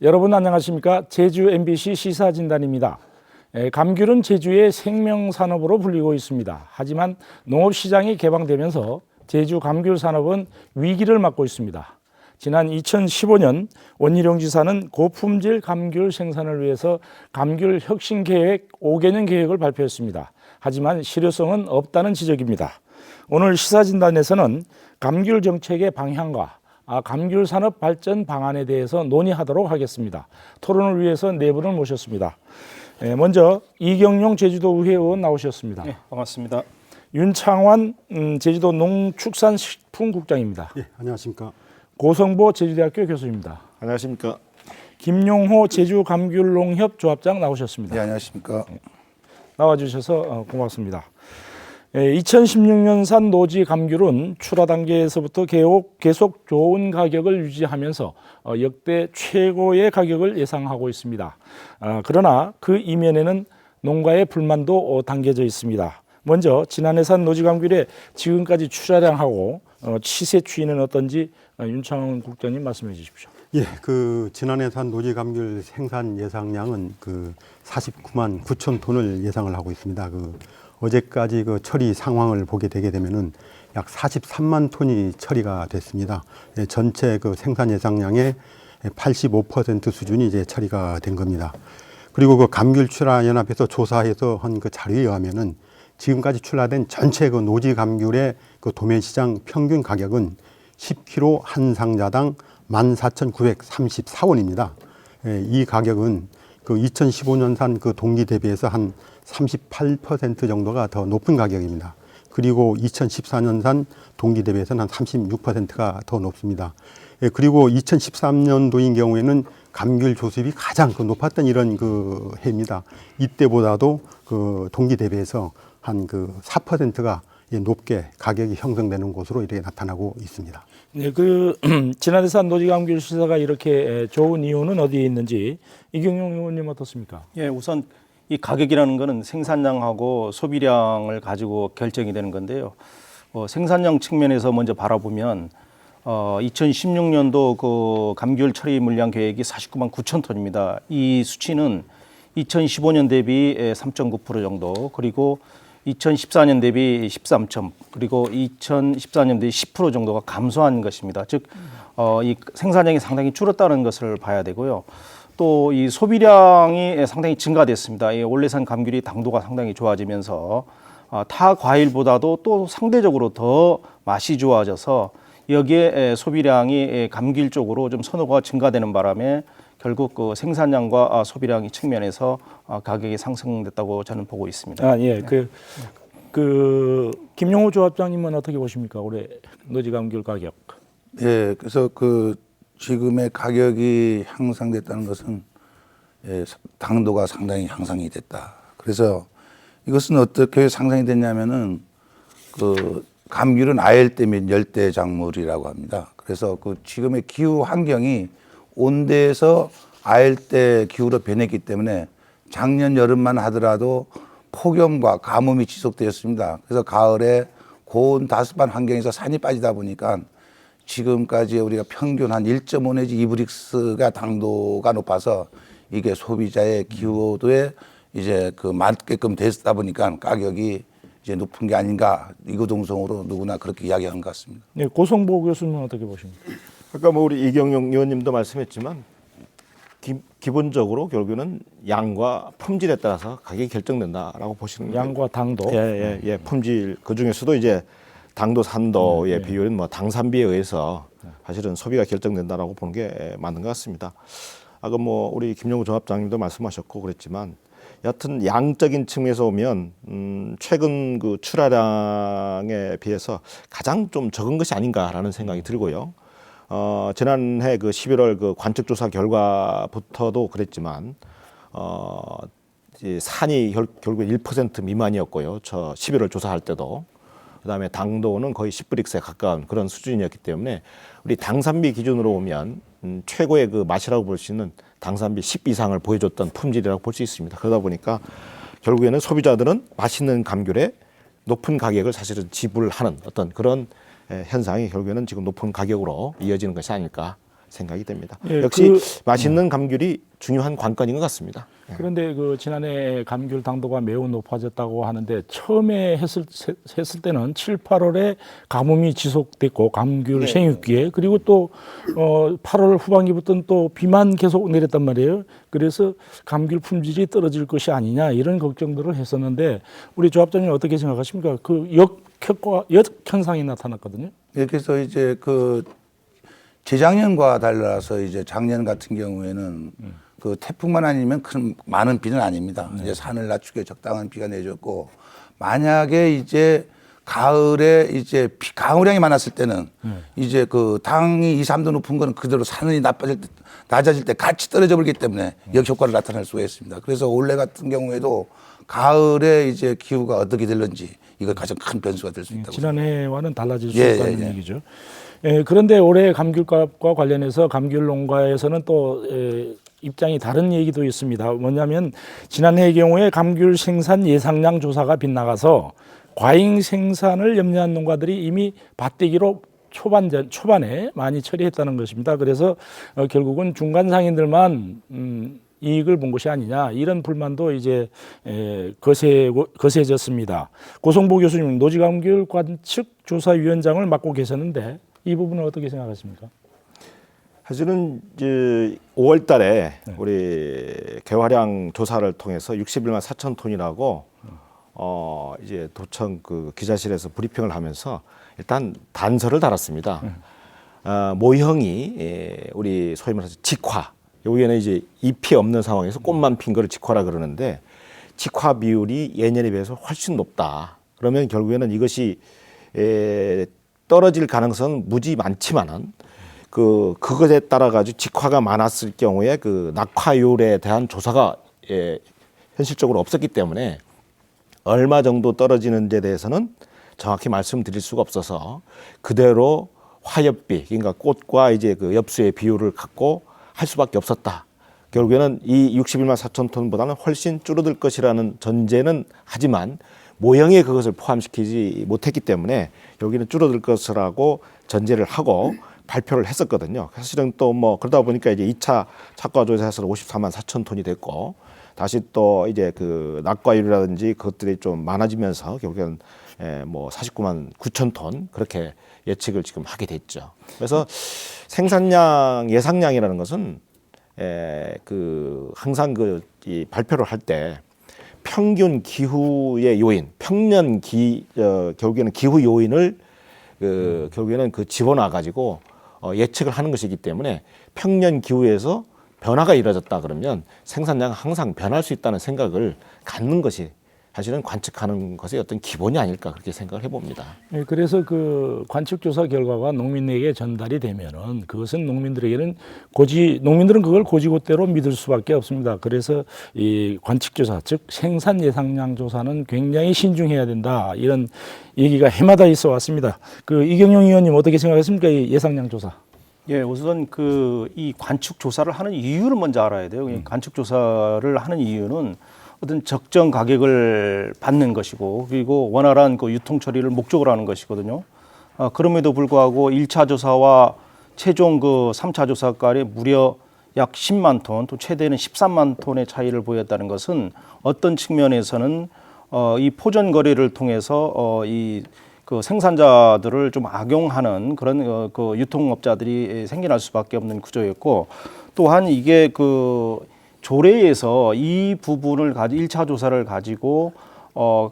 여러분 안녕하십니까? 제주 MBC 시사진단입니다. 감귤은 제주의 생명산업으로 불리고 있습니다. 하지만 농업시장이 개방되면서 제주 감귤 산업은 위기를 맞고 있습니다. 지난 2015년 원희룡 지사는 고품질 감귤 생산을 위해서 감귤 혁신 계획 5개년 계획을 발표했습니다. 하지만 실효성은 없다는 지적입니다. 오늘 시사진단에서는 감귤 정책의 방향과 감귤 산업 발전 방안에 대해서 논의하도록 하겠습니다. 토론을 위해서 네 분을 모셨습니다. 먼저 이경용 제주도의회 의원 나오셨습니다. 네, 반갑습니다. 윤창환 제주도 농축산식품국장입니다. 예, 안녕하십니까. 고성보 제주대학교 교수입니다. 안녕하십니까. 김용호 제주감귤농협 조합장 나오셨습니다. 네, 안녕하십니까. 나와주셔서 고맙습니다. 2016년산 노지 감귤은 출하 단계에서부터 계속 좋은 가격을 유지하면서 역대 최고의 가격을 예상하고 있습니다. 그러나 그 이면에는 농가의 불만도 담겨져 있습니다. 먼저 지난해산 노지 감귤의 지금까지 출하량하고 시세 추이는 어떤지 윤창원 국장님 말씀해 주십시오. 예, 지난해산 노지 감귤 생산 예상량은 49만 9천 톤을 예상을 하고 있습니다. 어제까지 처리 상황을 보게 되게 되면은 약 43만 톤이 처리가 됐습니다. 전체 생산 예상량의 85% 수준이 이제 처리가 된 겁니다. 그리고 감귤 출하 연합에서 조사해서 한 자료에 의하면은 지금까지 출하된 전체 노지 감귤의 도매 시장 평균 가격은 10kg 한 상자당 14,934원입니다. 이 가격은 2015년산 동기 대비해서 한 38% 정도가 더 높은 가격입니다. 그리고 2014년산 동기 대비해서는 한 36%가 더 높습니다. 그리고 2013년도인 경우에는 감귤 조수입이 가장 높았던 이런 해입니다. 이때보다도 동기 대비해서 한 4%가 높게 가격이 형성되는 것으로 이렇게 나타나고 있습니다. 네, 지난해산 노지 감귤 시세가 이렇게 좋은 이유는 어디에 있는지 이경용 의원님 어떻습니까? 예, 우선 이 가격이라는 것은 생산량하고 소비량을 가지고 결정이 되는 건데요. 생산량 측면에서 먼저 바라보면 2016년도 감귤 처리 물량 계획이 49만 9천 톤입니다. 이 수치는 2015년 대비 3.9% 정도, 그리고 2014년 대비 13점, 그리고 2014년 대비 10% 정도가 감소한 것입니다. 즉, 이 생산량이 상당히 줄었다는 것을 봐야 되고요. 또 이 소비량이 상당히 증가됐습니다. 이 올해산 감귤이 당도가 상당히 좋아지면서 타 과일보다도 또 상대적으로 더 맛이 좋아져서 여기에 소비량이 감귤 쪽으로 좀 선호가 증가되는 바람에 결국 생산량과 소비량이 측면에서 가격이 상승됐다고 저는 보고 있습니다. 예, 김용호 조합장님은 어떻게 보십니까? 올해 노지 감귤 가격? 예, 그래서 지금의 가격이 향상됐다는 것은 당도가 상당히 향상이 됐다. 그래서 이것은 어떻게 상상이 됐냐면은 감귤은 아열대 및 열대 작물이라고 합니다. 그래서 지금의 기후 환경이 온대에서 아열대 기후로 변했기 때문에 작년 여름만 하더라도 폭염과 가뭄이 지속되었습니다. 그래서 가을에 고온 다습한 환경에서 산이 빠지다 보니까 지금까지 우리가 평균 한 1.5 내지 2브릭스가 당도가 높아서 이게 소비자의 기호도에 이제 맞게끔 됐다 보니까 가격이 이제 높은 게 아닌가, 이구동성으로 누구나 그렇게 이야기하는 것 같습니다. 네, 고성보 교수님은 어떻게 보십니까? 아까 우리 이경용 의원님도 말씀했지만 기본적으로 결국에는 양과 품질에 따라서 가격이 결정된다라고 보시는 거예요. 양과 당도. 예, 품질 그 중에서도 이제 당도 산도의 비율은 당산비에 의해서 사실은 소비가 결정된다라고 보는 게 맞는 것 같습니다. 아까 우리 김용호 조합장님도 말씀하셨고 그랬지만 여하튼 양적인 측면에서 보면 최근 출하량에 비해서 가장 좀 적은 것이 아닌가라는 생각이 들고요. 지난해 11월 관측조사 결과부터도 그랬지만 산이 결국 1% 미만이었고요. 저 11월 조사할 때도. 그다음에 당도는 거의 10브릭스에 가까운 그런 수준이었기 때문에 우리 당산비 기준으로 보면 최고의 맛이라고 볼 수 있는 당산비 10 이상을 보여줬던 품질이라고 볼 수 있습니다. 그러다 보니까 결국에는 소비자들은 맛있는 감귤에 높은 가격을 사실은 지불하는 어떤 그런 현상이 결국에는 지금 높은 가격으로 이어지는 것이 아닐까 생각이 됩니다. 예, 역시 맛있는 감귤이 중요한 관건인 것 같습니다. 그런데 그 지난해 감귤 당도가 매우 높아졌다고 하는데 처음에 했을 때는 7, 8월에 가뭄이 지속됐고 감귤 생육기에 그리고 또 8월 후반기부터는 또 비만 계속 내렸단 말이에요. 그래서 감귤 품질이 떨어질 것이 아니냐 이런 걱정들을 했었는데 우리 조합장님 어떻게 생각하십니까? 그 역현상이 나타났거든요. 예, 그래서 이제 그 재작년과 달라서 이제 작년 같은 경우에는 그 태풍만 아니면 많은 비는 아닙니다. 이제 산을 낮추게 적당한 비가 내줬고 만약에 이제 가을에 이제 강우량이 많았을 때는 이제 그 당이 2, 3도 높은 거는 그대로 산이 낮아질 때 같이 떨어져 버리기 때문에 역효과를 나타낼 수가 있습니다. 그래서 올해 같은 경우에도 가을에 이제 기후가 어떻게 될는지 이거 가장 큰 변수가 될 수 있다고 지난해와는 달라질 수 예, 있다는 예. 얘기죠. 그런데 올해 감귤값과 관련해서 감귤 농가에서는 또 입장이 다른 얘기도 있습니다. 뭐냐면 지난해의 경우에 감귤 생산 예상량 조사가 빗나가서 과잉 생산을 염려한 농가들이 이미 밭대기로 초반에 많이 처리했다는 것입니다. 그래서 결국은 중간 상인들만 이익을 본 것이 아니냐 이런 불만도 이제 거세졌습니다. 고성보 교수님 노지감귤 관측 조사위원장을 맡고 계셨는데 이 부분은 어떻게 생각하십니까? 사실은 이제 5월 달에 우리 개화량 조사를 통해서 61만 4천 톤이라고 이제 도청 그 기자실에서 브리핑을 하면서 일단 단서를 달았습니다. 모형이 우리 소위 말해서 직화. 여기에는 이제 잎이 없는 상황에서 꽃만 핀 거를 직화라 그러는데 직화 비율이 예년에 비해서 훨씬 높다. 그러면 결국에는 이것이 떨어질 가능성은 무지 많지만은 그것에 따라 가지고 직화가 많았을 경우에 그 낙화율에 대한 조사가 현실적으로 없었기 때문에 얼마 정도 떨어지는지에 대해서는 정확히 말씀드릴 수가 없어서 그대로 화엽비 그러니까 꽃과 이제 그 엽수의 비율을 갖고 할 수밖에 없었다. 결국에는 이 61만 4천 톤보다는 훨씬 줄어들 것이라는 전제는 하지만 모형에 그것을 포함시키지 못했기 때문에 여기는 줄어들 것이라고 전제를 하고 발표를 했었거든요. 사실은 또 뭐 그러다 보니까 이제 2차 착과 조사에서 54만 4천 톤이 됐고 다시 또 이제 그 낙과율이라든지 그것들이 좀 많아지면서 결국에는 뭐 49만 9천 톤 그렇게 예측을 지금 하게 됐죠. 그래서 생산량 예상량이라는 것은 그 항상 이 발표를 할 때 평균 기후의 요인, 결국에는 기후 요인을 결국에는 집어넣어 가지고 예측을 하는 것이기 때문에 평년 기후에서 변화가 이루어졌다 그러면 생산량은 항상 변할 수 있다는 생각을 갖는 것이 사실은 관측하는 것의 어떤 기본이 아닐까 그렇게 생각을 해봅니다. 그래서 그 관측조사 결과가 농민에게 전달이 되면은 그것은 농민들에게는 농민들은 그걸 고지고대로 믿을 수밖에 없습니다. 그래서 이 관측조사 즉 생산 예상량 조사는 굉장히 신중해야 된다 이런 얘기가 해마다 있어 왔습니다. 그 이경영 의원님 어떻게 생각하십니까? 이 예상량 조사. 예, 우선 이 관측 조사를 하는 이유를 먼저 알아야 돼요. 관측 조사를 하는 이유는 어떤 적정 가격을 받는 것이고 그리고 원활한 그 유통 처리를 목적으로 하는 것이거든요. 그럼에도 불구하고 1차 조사와 최종 3차 조사까지 무려 약 10만 톤, 또 최대는 13만 톤의 차이를 보였다는 것은 어떤 측면에서는 이 포전 거래를 통해서 그 생산자들을 좀 악용하는 그런 그 유통업자들이 생겨날 수밖에 없는 구조였고 또한 이게 조례에서 이 부분을 1차 조사를 가지고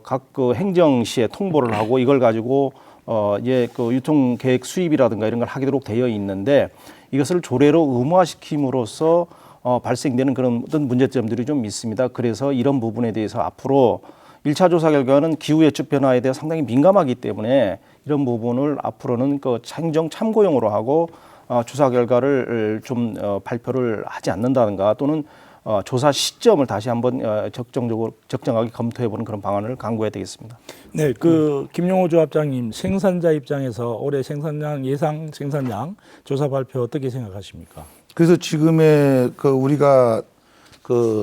각 행정시에 통보를 하고 이걸 가지고 이제 유통 계획 수립이라든가 이런 걸 하도록 되어 있는데 이것을 조례로 의무화시킴으로써 발생되는 그런 어떤 문제점들이 좀 있습니다. 그래서 이런 부분에 대해서 앞으로 1차 조사 결과는 기후 예측 변화에 대해 상당히 민감하기 때문에 이런 부분을 앞으로는 행정 참고용으로 하고 조사 결과를 좀 발표를 하지 않는다든가 또는 조사 시점을 다시 한번 적정하게 검토해보는 그런 방안을 강구해야 되겠습니다. 네, 김용호 조합장님 생산자 입장에서 올해 예상 생산량 조사 발표 어떻게 생각하십니까? 그래서 지금의 우리가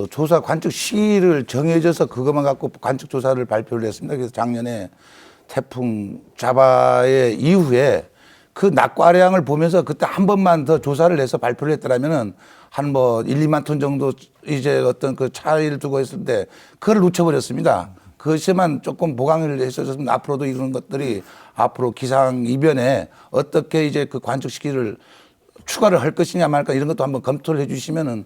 조사 관측 시기를 정해져서 그것만 갖고 관측 조사를 발표를 했습니다. 그래서 작년에 태풍 자바의 이후에 그 낙과량을 보면서 그때 한 번만 더 조사를 해서 발표를 했더라면은 한 뭐 1, 2만 톤 정도 이제 어떤 그 차이를 두고 했을 때 그걸 놓쳐버렸습니다. 그것에만 조금 보강을 했었으면 앞으로도 이런 것들이 앞으로 기상 이변에 어떻게 이제 그 관측 시기를 추가를 할 것이냐 말까 이런 것도 한번 검토를 해 주시면은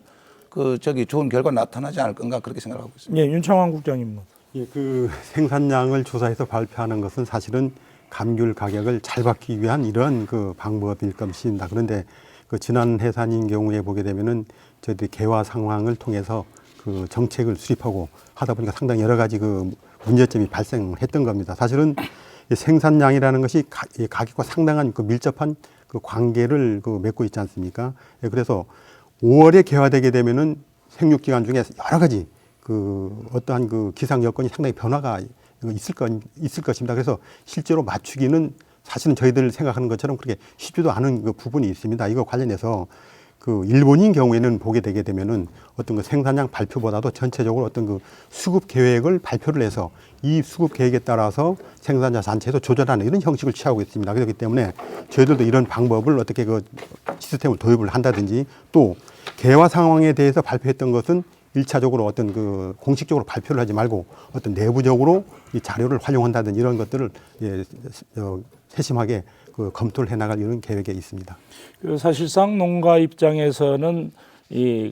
그 저기 좋은 결과 나타나지 않을 건가 그렇게 생각하고 있습니다. 예, 윤창환 국장님. 예, 그 생산량을 조사해서 발표하는 것은 사실은 감귤 가격을 잘 받기 위한 이런 그 방법일 것입니다. 그런데 그 지난 해산인 경우에 보게 되면은 저희들이 개화 상황을 통해서 그 정책을 수립하고 하다 보니까 상당히 여러 가지 그 문제점이 발생했던 겁니다. 사실은 이 생산량이라는 것이 이 가격과 상당한 그 밀접한 그 관계를 그 맺고 있지 않습니까? 예, 그래서 5월에 개화되게 되면은 생육 기간 중에 여러 가지 그 어떠한 그 기상 여건이 상당히 변화가 있을 것입니다. 그래서 실제로 맞추기는 사실은 저희들 생각하는 것처럼 그렇게 쉽지도 않은 그 부분이 있습니다. 이거 관련해서 그 일본인 경우에는 보게 되게 되면은 어떤 그 생산량 발표보다도 전체적으로 어떤 그 수급 계획을 발표를 해서 이 수급 계획에 따라서 생산자 단체에서 조절하는 이런 형식을 취하고 있습니다. 그렇기 때문에 저희들도 이런 방법을 어떻게 그 시스템을 도입을 한다든지 또 개화 상황에 대해서 발표했던 것은 일차적으로 어떤 그 공식적으로 발표를 하지 말고 어떤 내부적으로 이 자료를 활용한다든지 이런 것들을 세심하게 그 검토를 해나갈 이런 계획에 있습니다. 그 사실상 농가 입장에서는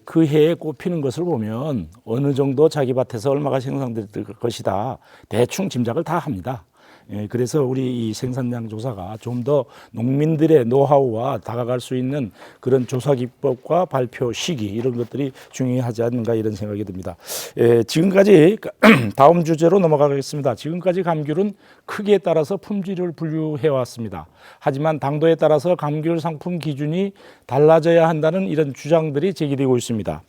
그 해에 꼽히는 것을 보면 어느 정도 자기 밭에서 얼마가 생산될 것이다 대충 짐작을 다 합니다. 예, 그래서 우리 이 생산량 조사가 좀 더 농민들의 노하우와 다가갈 수 있는 그런 조사 기법과 발표 시기 이런 것들이 중요하지 않는가 이런 생각이 듭니다. 예, 지금까지 다음 주제로 넘어가겠습니다. 지금까지 감귤은 크기에 따라서 품질을 분류해 왔습니다. 하지만 당도에 따라서 감귤 상품 기준이 달라져야 한다는 이런 주장들이 제기되고 있습니다.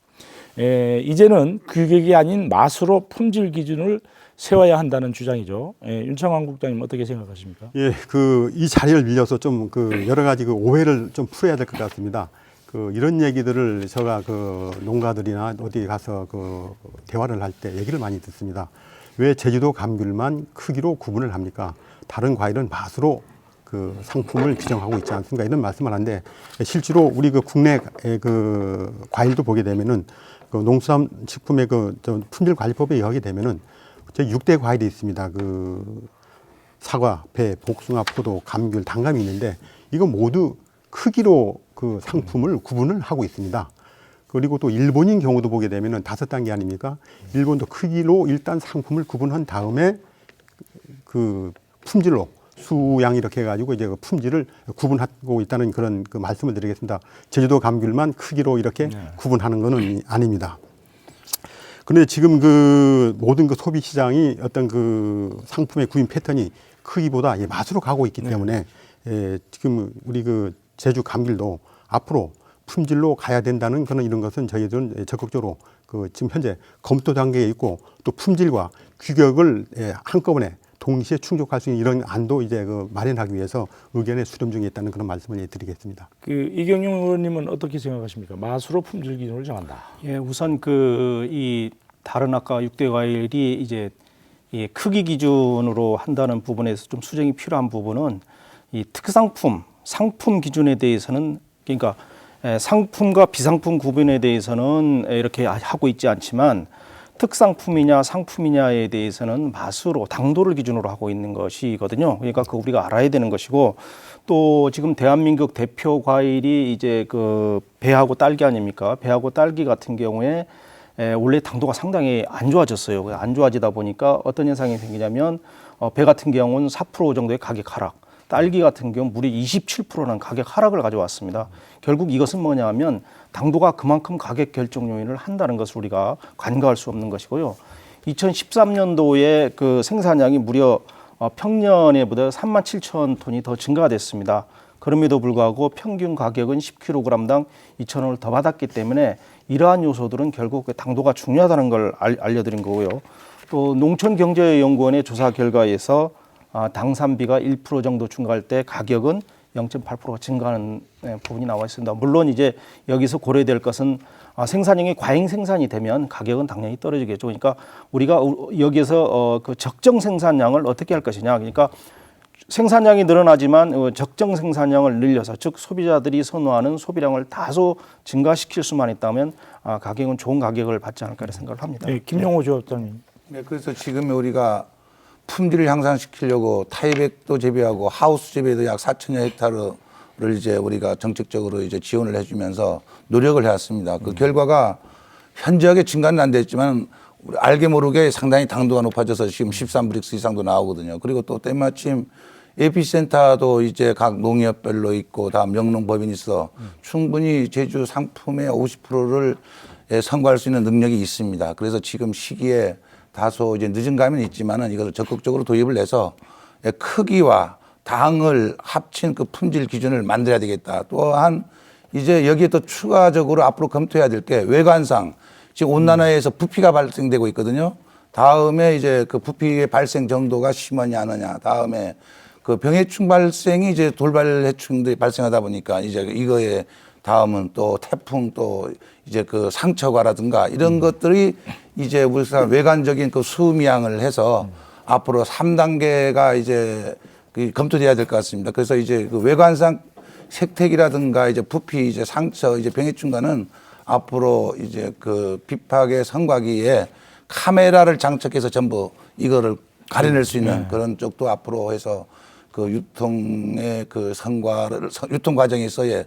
이제는 규격이 아닌 맛으로 품질 기준을 세워야 한다는 주장이죠. 윤창환 국장님 어떻게 생각하십니까? 예, 그 이 자리를 빌려서 좀 그 여러 가지 그 오해를 좀 풀어야 될 것 같습니다. 그 이런 얘기들을 제가 그 농가들이나 어디 가서 그 대화를 할 때 얘기를 많이 듣습니다. 왜 제주도 감귤만 크기로 구분을 합니까? 다른 과일은 맛으로 그 상품을 규정하고 있지 않습니까? 이런 말씀을 하는데 실제로 우리 그 국내 그 과일도 보게 되면은 그 농수산식품의 그 품질관리법에 의하게 되면은 저 6대 과일이 있습니다. 그 사과, 배, 복숭아, 포도, 감귤, 단감이 있는데 이거 모두 크기로 그 상품을 구분을 하고 있습니다. 그리고 또 일본인 경우도 보게 되면은 5단계 아닙니까? 일본도 크기로 일단 상품을 구분한 다음에 그 품질로 수양 이렇게 해가지고 이제 그 품질을 구분하고 있다는 그런 그 말씀을 드리겠습니다. 제주도 감귤만 크기로 이렇게 구분하는 것은 아닙니다. 그런데 지금 그 모든 그 소비 시장이 어떤 그 상품의 구입 패턴이 크기보다 맛으로 가고 있기 때문에 지금 우리 그 제주 감귤도 앞으로 품질로 가야 된다는 그런 이런 것은 저희들은 적극적으로 그 지금 현재 검토 단계에 있고 또 품질과 규격을 한꺼번에 동시에 충족할 수 있는 이런 안도 이제 그 마련하기 위해서 의견에 수렴 중에 있다는 그런 말씀을 드리겠습니다. 그 이경용 의원님은 어떻게 생각하십니까? 맛으로 품질 기준을 정한다. 예, 우선 이 다른 아까 6대 과일이 이제 이 크기 기준으로 한다는 부분에서 좀 수정이 필요한 부분은 이 특상품, 상품 기준에 대해서는 그러니까 상품과 비상품 구분에 대해서는 이렇게 하고 있지 않지만 특상품이냐 상품이냐에 대해서는 맛으로 당도를 기준으로 하고 있는 것이거든요. 그러니까 그 우리가 알아야 되는 것이고 또 지금 대한민국 대표 과일이 이제 그 배하고 딸기 아닙니까? 배하고 딸기 같은 경우에 원래 당도가 상당히 안 좋아졌어요. 안 좋아지다 보니까 어떤 현상이 생기냐면 배 같은 경우는 4% 정도의 가격 하락, 딸기 같은 경우 무려 27%는 가격 하락을 가져왔습니다. 결국 이것은 뭐냐 하면 당도가 그만큼 가격 결정 요인을 한다는 것을 우리가 간과할 수 없는 것이고요. 2013년도에 그 생산량이 무려 평년에보다 37,000톤이 더 증가됐습니다. 그럼에도 불구하고 평균 가격은 10kg당 2,000원을 더 받았기 때문에 이러한 요소들은 결국 당도가 중요하다는 걸 알려드린 거고요. 또 농촌경제연구원의 조사 결과에서 당산비가 1% 정도 증가할 때 가격은 0.8% 증가하는 부분이 나와 있습니다. 물론 이제 여기서 고려될 것은 생산량이 과잉 생산이 되면 가격은 당연히 떨어지겠죠. 그러니까 우리가 여기에서 그 적정 생산량을 어떻게 할 것이냐. 그러니까 생산량이 늘어나지만 적정 생산량을 늘려서 즉 소비자들이 선호하는 소비량을 다소 증가시킬 수만 있다면 가격은 좋은 가격을 받지 않을까 생각을 합니다. 네, 김용호 조합장님. 네, 그래서 지금 우리가 품질을 향상시키려고 타이백도 재배하고 하우스 재배도 약 4천여 헥타르를 이제 우리가 정책적으로 이제 지원을 해주면서 노력을 해왔습니다. 그 결과가 현저하게 증가는 안 됐지만 우리 알게 모르게 상당히 당도가 높아져서 지금 13브릭스 이상도 나오거든요. 그리고 또 때마침 에피센터도 이제 각 농협별로 있고 다 명농법인이 있어 충분히 제주 상품의 50%를 선거할 수 있는 능력이 있습니다. 그래서 지금 시기에 다소 이제 늦은 감은 있지만은 이것을 적극적으로 도입을 해서 크기와 당을 합친 그 품질 기준을 만들어야 되겠다. 또한 이제 여기에 또 추가적으로 앞으로 검토해야 될 게 외관상 지금 온난화에서 부피가 발생되고 있거든요. 다음에 이제 그 부피의 발생 정도가 심하냐 안 하냐. 다음에 그 병해충 발생이 이제 돌발 해충들이 발생하다 보니까 이제 이거에 다음은 또 태풍 또 이제 그 상처과라든가 이런 것들이 이제 우리가 외관적인 그 수미양을 해서 앞으로 3단계가 이제 그 검토돼야 될 것 같습니다. 그래서 이제 그 외관상 색택이라든가 이제 부피 이제 상처 이제 병해충과는 앞으로 이제 그 비파계 선과기에 카메라를 장착해서 전부 이거를 가려낼 수 있는 그런 쪽도 앞으로 해서 그 유통의 그 선과를 유통 과정에서의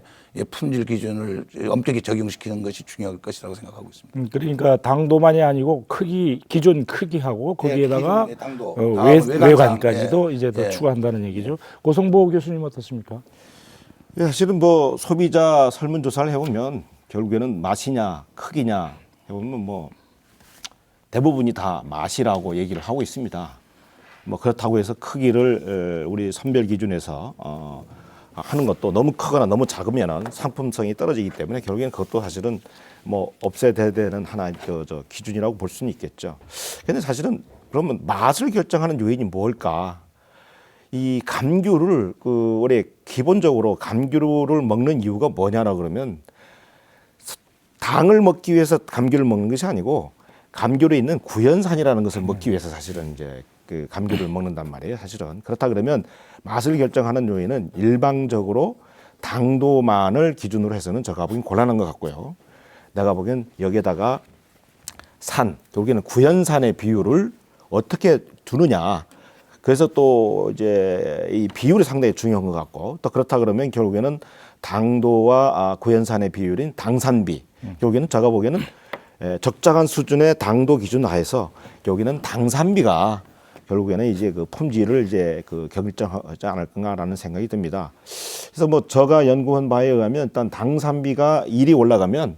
품질 기준을 엄격히 적용시키는 것이 중요할 것이라고 생각하고 있습니다. 그러니까 당도만이 아니고 크기 기존 크기하고 거기에다가 기존의 당도, 외관까지도 예. 이제 더 예. 추가한다는 얘기죠. 고성보 교수님 어떻습니까? 예, 사실은 뭐 소비자 설문조사를 해보면 결국에는 맛이냐 크기냐 해보면 뭐 대부분이 다 맛이라고 얘기를 하고 있습니다. 뭐 그렇다고 해서 크기를 우리 선별 기준에서 하는 것도 너무 크거나 너무 작으면은 상품성이 떨어지기 때문에 결국에는 그것도 사실은 뭐 없애야 되는 하나의 저 기준이라고 볼 수는 있겠죠. 근데 사실은 그러면 맛을 결정하는 요인이 뭘까? 이 감귤을 그 원래 기본적으로 감귤을 먹는 이유가 뭐냐라 그러면 당을 먹기 위해서 감귤을 먹는 것이 아니고 감귤에 있는 구연산이라는 것을 먹기 위해서 사실은 이제 그 감귤을 먹는단 말이에요. 사실은 그렇다 그러면 맛을 결정하는 요인은 일방적으로 당도만을 기준으로 해서는 제가 보기엔 곤란한 것 같고요. 내가 보기엔 여기에다가 산, 결국에는 구연산의 비율을 어떻게 두느냐. 그래서 또 이제 이 비율이 상당히 중요한 것 같고 또 그렇다 그러면 결국에는 당도와 구연산의 비율인 당산비. 결국에는 제가 보기에는 적정한 수준의 당도 기준 하에서 여기는 당산비가 결국에는 이제 그 품질을 이제 그 결정하지 않을까라는 생각이 듭니다. 그래서 뭐 제가 연구한 바에 의하면 일단 당산비가 1이 올라가면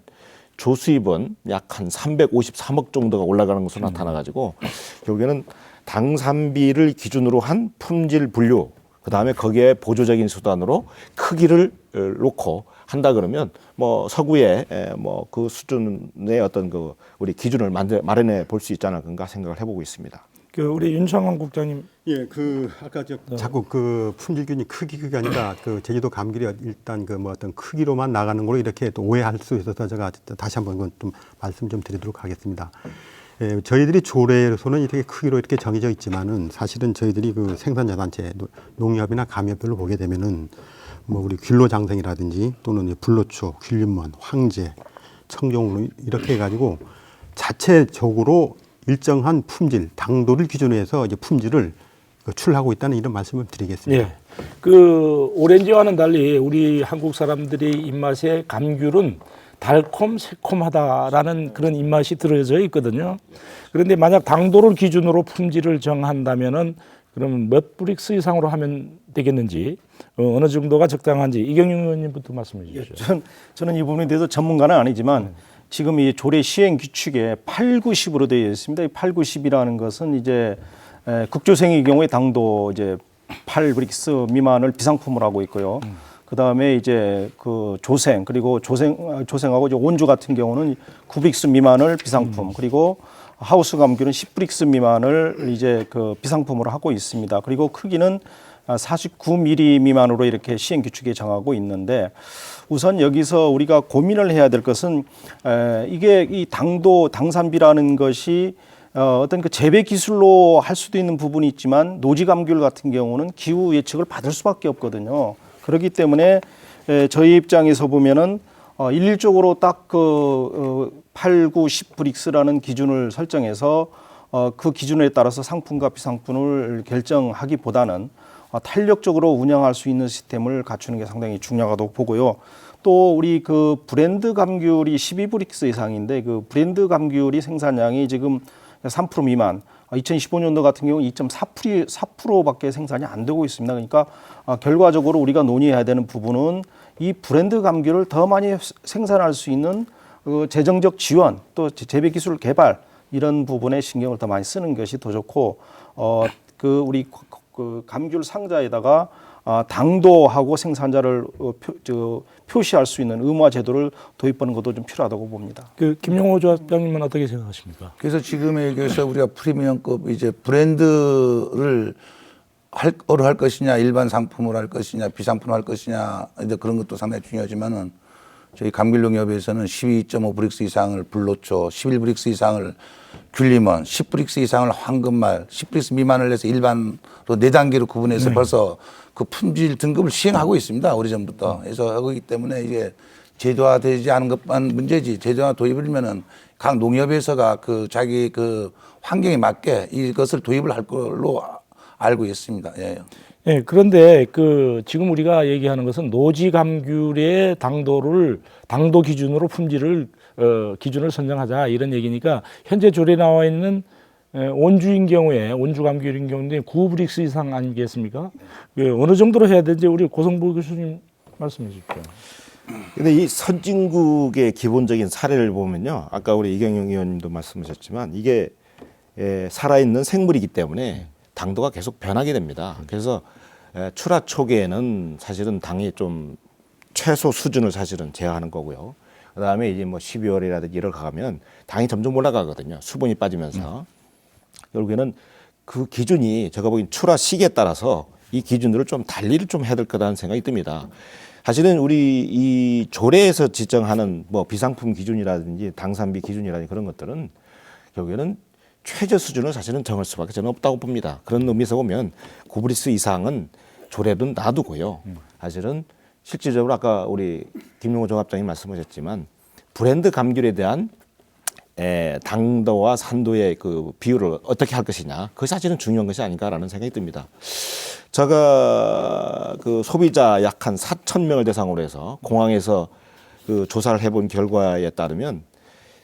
조수입은 약 한 353억 정도가 올라가는 것으로 나타나가지고 결국에는 당산비를 기준으로 한 품질 분류, 그 다음에 거기에 보조적인 수단으로 크기를 놓고 한다 그러면 뭐 서구의 뭐 그 수준의 어떤 그 우리 기준을 마련해 볼 수 있지 않을까 생각을 해보고 있습니다. 그 우리 윤창환 국장님. 예, 그 아까 자꾸 그 품질균이 크기가 아니라 그 제주도 감귤이 일단 그 뭐 어떤 크기로만 나가는 걸로 이렇게 또 오해할 수 있어서 제가 다시 한번 그건 좀 말씀 좀 드리도록 하겠습니다. 예, 저희들이 조례에서는 이렇게 크기로 이렇게 정해져 있지만은 사실은 저희들이 그 생산자단체 농협이나 감협별로 보게 되면은 뭐 우리 귤로장생이라든지 또는 불로초, 귤륜먼, 황제, 청정으로 이렇게 해가지고 자체적으로 일정한 품질, 당도를 기준으로 해서 이제 품질을 출하고 있다는 이런 말씀을 드리겠습니다. 예. 그 오렌지와는 달리 우리 한국 사람들의 입맛에 감귤은 달콤 새콤하다라는 그런 입맛이 들어져 있거든요. 그런데 만약 당도를 기준으로 품질을 정한다면은 그러면 몇 브릭스 이상으로 하면 되겠는지 어느 정도가 적당한지 이경영 의원님부터 말씀해 주시죠. 저는 이 부분에 대해서 전문가는 아니지만 지금 이 조례 시행 규칙에 8, 90으로 되어 있습니다. 이 8, 90이라는 것은 이제 국조생의 경우에 당도 이제 8브릭스 미만을 비상품으로 하고 있고요. 그 다음에 이제 그 조생 그리고 조생하고 이제 온주 같은 경우는 9브릭스 미만을 비상품 그리고 하우스 감귤은 10브릭스 미만을 이제 그 비상품으로 하고 있습니다. 그리고 크기는 49mm 미만으로 이렇게 시행 규칙에 정하고 있는데 우선 여기서 우리가 고민을 해야 될 것은 이게 이 당도 당산비라는 것이 어떤 그 재배 기술로 할 수도 있는 부분이 있지만 노지 감귤 같은 경우는 기후 예측을 받을 수밖에 없거든요. 그렇기 때문에 저희 입장에서 보면은 일률적으로 딱 그 8, 9, 10 브릭스라는 기준을 설정해서 그 기준에 따라서 상품과 비상품을 결정하기보다는 탄력적으로 운영할 수 있는 시스템을 갖추는 게 상당히 중요하다고 보고요. 또 우리 그 브랜드 감귤이 12브릭스 이상인데 그 브랜드 감귤이 생산량이 지금 3% 미만, 2015년도 같은 경우 2.4%밖에 생산이 안 되고 있습니다. 그러니까 결과적으로 우리가 논의해야 되는 부분은 이 브랜드 감귤을 더 많이 생산할 수 있는 그 재정적 지원, 또 재배 기술 개발 이런 부분에 신경을 더 많이 쓰는 것이 더 좋고, 그 우리 그 감귤 상자에다가 당도하고 생산자를 표시할 수 있는 의무화 제도를 도입하는 것도 좀 필요하다고 봅니다. 그 김용호 조합장님은 어떻게 생각하십니까? 그래서 지금 얘기해서 우리가 프리미엄급 이제 브랜드를 할 것이냐, 일반 상품으로 할 것이냐, 비상품으로 할 것이냐, 이제 그런 것도 상당히 중요하지만은 저희 감귤농협에서는 12.5 브릭스 이상을 불로초, 11 브릭스 이상을 귤리먼, 10 브릭스 이상을 황금말, 10 브릭스 미만을 해서 일반으로 4단계로 구분해서 벌써 그 품질 등급을 시행하고 있습니다. 오래전부터. 그래서 하고 있기 때문에 이게 제도화되지 않은 것만 문제지, 제도화 도입이면은 각 농협에서가 그 자기 그 환경에 맞게 이것을 도입을 할 걸로 알고 있습니다. 예. 예, 그런데 그 지금 우리가 얘기하는 것은 노지 감귤의 당도 기준으로 품질을 기준을 선정하자 이런 얘기니까 현재 조례에 나와 있는 온주인 경우에 온주 감귤인 경우에 9브릭스 이상 아니겠습니까? 어느 정도로 해야 되는지 우리 고성부 교수님 말씀해 주십시오. 근데 이 선진국의 기본적인 사례를 보면요, 아까 우리 이경영 의원님도 말씀하셨지만 이게 살아있는 생물이기 때문에 당도가 계속 변하게 됩니다. 그래서 출하 초기에는 사실은 당이 좀 최소 수준을 사실은 제어하는 거고요. 그다음에 이제 뭐 12월이라든지 이럴 가면 당이 점점 올라가거든요. 수분이 빠지면서 결국에는 그 기준이 제가 보기엔 출하 시기에 따라서 이 기준들을 좀 달리를 좀 해야 될 거라는 생각이 듭니다. 사실은 우리 이 조례에서 지정하는 뭐 비상품 기준이라든지 당산비 기준이라든지 그런 것들은 결국에는 최저 수준을 사실은 정할 수밖에 저는 없다고 봅니다. 그런 의미에서 보면 9브릭스 이상은 조례는 놔두고요. 사실은 실질적으로 아까 우리 김용호 조합장님 말씀하셨지만 브랜드 감귤에 대한 당도와 산도의 그 비율을 어떻게 할 것이냐, 그것이 사실은 중요한 것이 아닌가라는 생각이 듭니다. 제가 그 소비자 약 한 4,000명을 대상으로 해서 공항에서 그 조사를 해본 결과에 따르면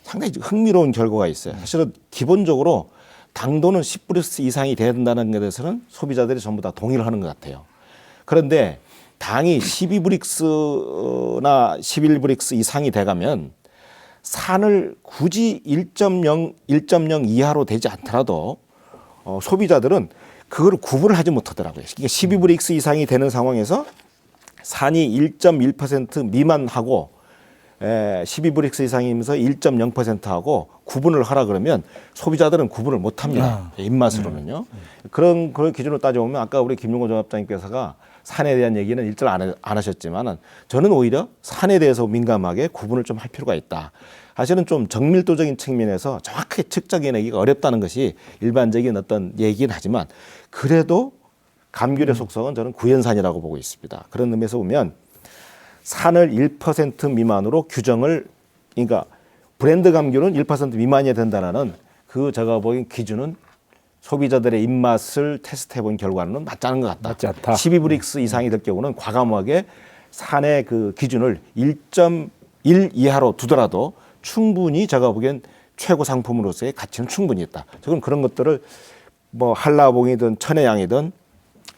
상당히 흥미로운 결과가 있어요. 사실은 기본적으로 당도는 10브릭스 이상이 돼야 된다는 것에 대해서는 소비자들이 전부 다 동의를 하는 것 같아요. 그런데 당이 12브릭스나 11브릭스 이상이 돼가면 산을 굳이 1.0 이하로 되지 않더라도 소비자들은 그걸 구분을 하지 못하더라고요. 그러니까 12브릭스 이상이 되는 상황에서 산이 1.1% 미만하고 12브릭스 이상이면서 1.0%하고 구분을 하라 그러면 소비자들은 구분을 못합니다. 입맛으로는요. 그런 기준으로 따져보면 아까 우리 김용호 조합장님께서가 산에 대한 얘기는 일절 안 하셨지만은 저는 오히려 산에 대해서 민감하게 구분을 좀 할 필요가 있다. 사실은 좀 정밀도적인 측면에서 정확하게 측정해내기가 어렵다는 것이 일반적인 어떤 얘기긴 하지만 그래도 감귤의 속성은 저는 구연산이라고 보고 있습니다. 그런 의미에서 보면 산을 1% 미만으로 규정을, 그러니까 브랜드 감귤은 1% 미만이어야 된다는 그 제가 보기엔 기준은 소비자들의 입맛을 테스트해본 결과는 맞지 않은 것 같다. 맞지 않다. 12브릭스 이상이 될 경우는 과감하게 산의 그 기준을 1.1 이하로 두더라도 충분히 제가 보기엔 최고 상품으로서의 가치는 충분히 있다. 저는 그런 것들을 뭐 한라봉이든 천혜향이든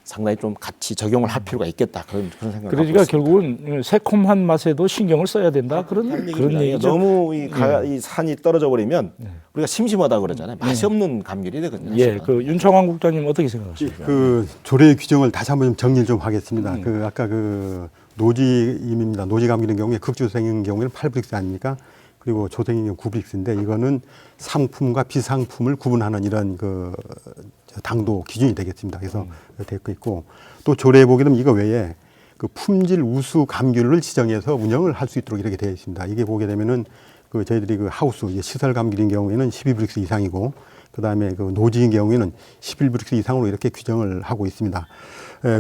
상당히 좀 같이 적용을 할 필요가 있겠다. 그런 생각을 그러니까 결국은 새콤한 맛에도 신경을 써야 된다. 그런 얘기죠. 너무 이 산이 떨어져 버리면 우리가 심심하다 그러잖아요. 맛이 없는 감귤이 되거든요. 예, 그 윤창환 국장님 어떻게 생각하십니까? 그 조례 규정을 다시 한번 좀 정리를 좀 하겠습니다. 그 아까 그 노지임입니다. 노지 감귤의 경우에 극주생인 경우에는 8브릭스 아닙니까? 그리고 조생인 경우 9브릭스인데 이거는 상품과 비상품을 구분하는 이런 그 당도 기준이 되겠습니다. 그래서 되어 있고 또 조례에 보게 되면 이거 외에 그 품질 우수 감귤을 지정해서 운영을 할 수 있도록 이렇게 되어 있습니다. 이게 보게 되면은 그 저희들이 그 하우스 이제 시설 감귤인 경우에는 12브릭스 이상이고 그다음에 그 노지인 경우에는 11브릭스 이상으로 이렇게 규정을 하고 있습니다.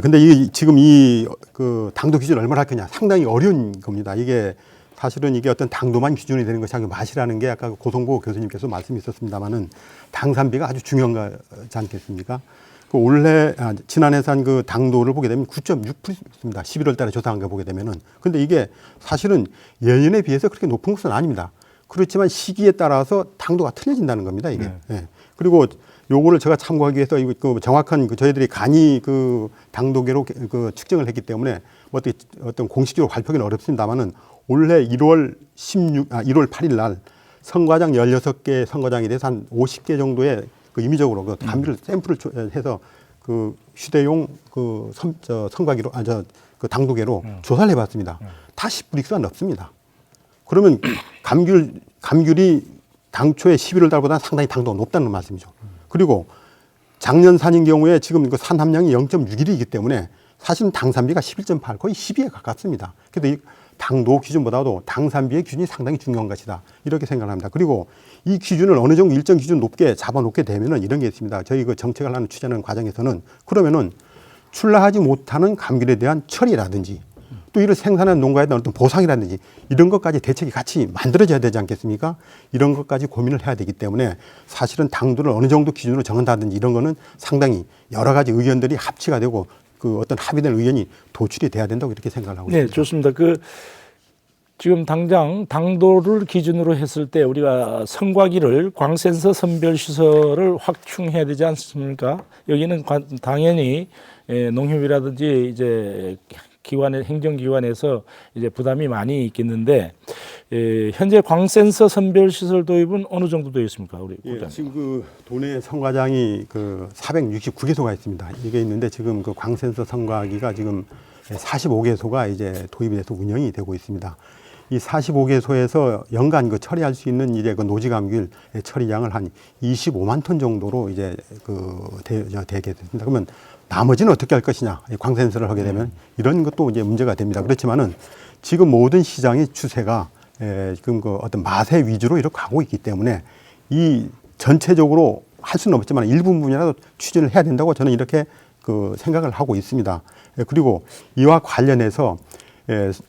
근데 이 지금 이 그 당도 기준을 얼마나 할 거냐 상당히 어려운 겁니다. 이게 사실은 이게 어떤 당도만 기준이 되는 것이 아니고 맛이라는 게 아까 고성보 교수님께서 말씀이 있었습니다만은 당산비가 아주 중요한 거지 않겠습니까? 그 올해 지난해 산 그 당도를 보게 되면 9.6%입니다. 11월 달에 조사한 거 보게 되면은. 근데 이게 사실은 예년에 비해서 그렇게 높은 것은 아닙니다. 그렇지만 시기에 따라서 당도가 틀려진다는 겁니다, 이게. 예. 그리고 요거를 제가 참고하기 위해서 이거 그 정확한 그 저희들이 간이 그 당도계로 그 측정을 했기 때문에 뭐 어떤 공식적으로 발표하기는 어렵습니다만은 올해 1월 8일 날 선과장 16개 선과장에 대해서 한 50개 정도의 그 임의적으로 그 감귤 샘플을 해서 그 휴대용 그 선과기로 그 당도계로 조사를 해봤습니다. 다 10브릭스가 넘습니다. 그러면 감귤이 당초에 11월 달보다 상당히 당도가 높다는 말씀이죠. 그리고 작년 산인 경우에 지금 그 산 함량이 0.61이기 때문에 사실은 당산비가 11.8 거의 12에 가깝습니다. 그래서 이 당도 기준보다도 당산비의 기준이 상당히 중요한 것이다. 이렇게 생각합니다. 그리고 이 기준을 어느 정도 일정 기준 높게 잡아놓게 되면은 이런 게 있습니다. 저희 그 정책을 하는 추진하는 과정에서는 그러면은 출하하지 못하는 감귤에 대한 처리라든지 또 이를 생산하는 농가에 대한 어떤 보상이라든지 이런 것까지 대책이 같이 만들어져야 되지 않겠습니까? 이런 것까지 고민을 해야 되기 때문에 사실은 당도를 어느 정도 기준으로 정한다든지 이런 거는 상당히 여러 가지 의견들이 합치가 되고 그 어떤 합의된 의견이 도출이 돼야 된다고 이렇게 생각을 하고 있습니다. 네, 좋습니다. 지금 당장 당도를 기준으로 했을 때 우리가 선과기를 광센서 선별 시설을 확충해야 되지 않습니까? 여기는 당연히 농협이라든지 이제 행정기관에서 이제 부담이 많이 있겠는데 현재 광센서 선별 시설 도입은 어느 정도 되어 있습니까, 우리 국장님? 지금 그 도내 선과장이 그 469개소가 있습니다. 이게 있는데 지금 그 광센서 선과기가 지금 45개소가 이제 도입이 돼서 운영이 되고 있습니다. 이 45개소에서 연간 그 처리할 수 있는 이제 그 노지감귤 처리량을 한 25만 톤 정도로 이제 되게 됐습니다. 그러면 나머지는 어떻게 할 것이냐, 광센서를 하게 되면 이런 것도 이제 문제가 됩니다. 그렇지만은 지금 모든 시장의 추세가 지금 그 어떤 맛의 위주로 이렇게 가고 있기 때문에 이 전체적으로 할 수는 없지만 일부분이라도 추진을 해야 된다고 저는 이렇게 그 생각을 하고 있습니다. 그리고 이와 관련해서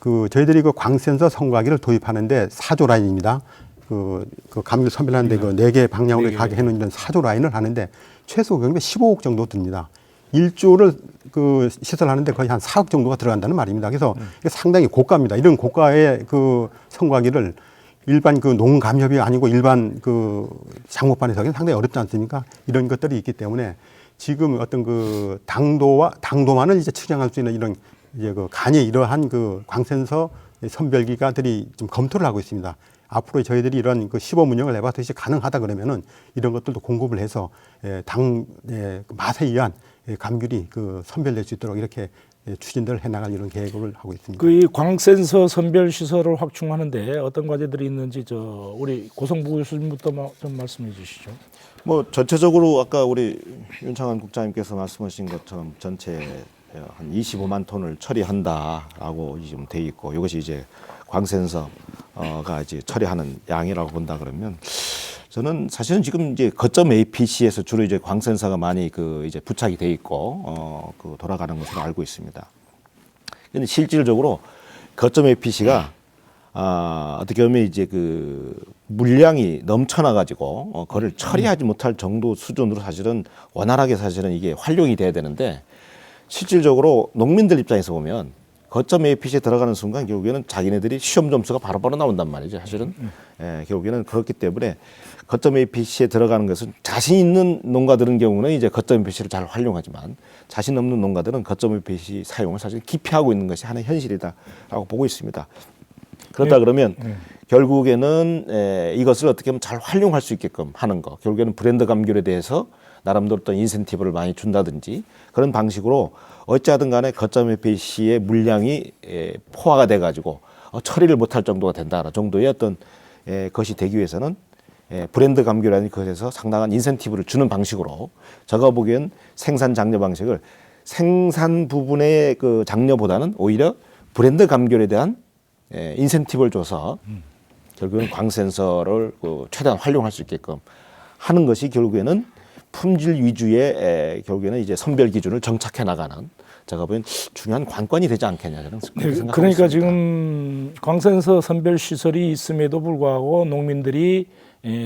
그 저희들이 그 광센서 선과기를 도입하는데 4조 라인입니다. 그 감귤 선별하는데 그 4개 방향으로 가게 해놓은 이런 4조 라인을 하는데 최소 경비 15억 정도 듭니다. 1조를 그 시설하는데 거의 한 4억 정도가 들어간다는 말입니다. 그래서 이게 상당히 고가입니다. 이런 고가의 그 선과기를 일반 그 농감협이 아니고 일반 그 장목반에서 하기는 상당히 어렵지 않습니까? 이런 것들이 있기 때문에 지금 어떤 그 당도만을 이제 측정할 수 있는 이런 이제 그 간이 이러한 그 광센서 선별기가들이 좀 검토를 하고 있습니다. 앞으로 저희들이 이런 그 시범 운영을 해봤듯이 가능하다 그러면은 이런 것들도 공급을 해서 맛에 의한 감귤이 그 선별될 수 있도록 이렇게 추진들을 해나갈 이런 계획을 하고 있습니다. 그 이 광센서 선별 시설을 확충하는데 어떤 과제들이 있는지 우리 고성부 교수님부터 좀 말씀해 주시죠. 뭐 전체적으로 아까 우리 윤창환 국장님께서 말씀하신 것처럼 전체 한 25만 톤을 처리한다라고 지금 돼 있고 이것이 이제 광센서가 이제 처리하는 양이라고 본다 그러면 저는 사실은 지금 이제 거점 APC에서 주로 이제 광센서가 많이 그 이제 부착이 돼 있고 그 돌아가는 것으로 알고 있습니다. 근데 실질적으로 거점 APC가 어떻게 보면 이제 그 물량이 넘쳐나 가지고 그걸 처리하지 못할 정도 수준으로 사실은 원활하게 사실은 이게 활용이 돼야 되는데 실질적으로 농민들 입장에서 보면 거점 APC에 들어가는 순간 결국에는 자기네들이 시험 점수가 바로바로 나온단 말이죠. 사실은 결국에는 그렇기 때문에 거점 APC에 들어가는 것은 자신 있는 농가들은 경우는 이제 거점 APC를 잘 활용하지만 자신 없는 농가들은 거점 APC 사용을 사실 기피하고 있는 것이 하나의 현실이다라고 보고 있습니다. 그렇다 그러면 결국에는 이것을 어떻게 하면 잘 활용할 수 있게끔 하는 거, 결국에는 브랜드 감귤에 대해서 나름대로 어떤 인센티브를 많이 준다든지 그런 방식으로 어찌하든 간에 거점 APC의 물량이 포화가 돼 가지고 처리를 못할 정도가 된다 정도의 어떤 것이 되기 위해서는 브랜드 감귤이라는 것에서 상당한 인센티브를 주는 방식으로 제가 보기엔 생산 장려 방식을 생산 부분의 그 장려보다는 오히려 브랜드 감귤에 대한 인센티브를 줘서 결국은 광센서를 최대한 활용할 수 있게끔 하는 것이 결국에는 품질 위주의 결국에는 이제 선별 기준을 정착해 나가는 제가 보기엔 중요한 관건이 되지 않겠냐 저는 그렇게 생각하고 그러니까 있습니다. 지금 광센서 선별 시설이 있음에도 불구하고 농민들이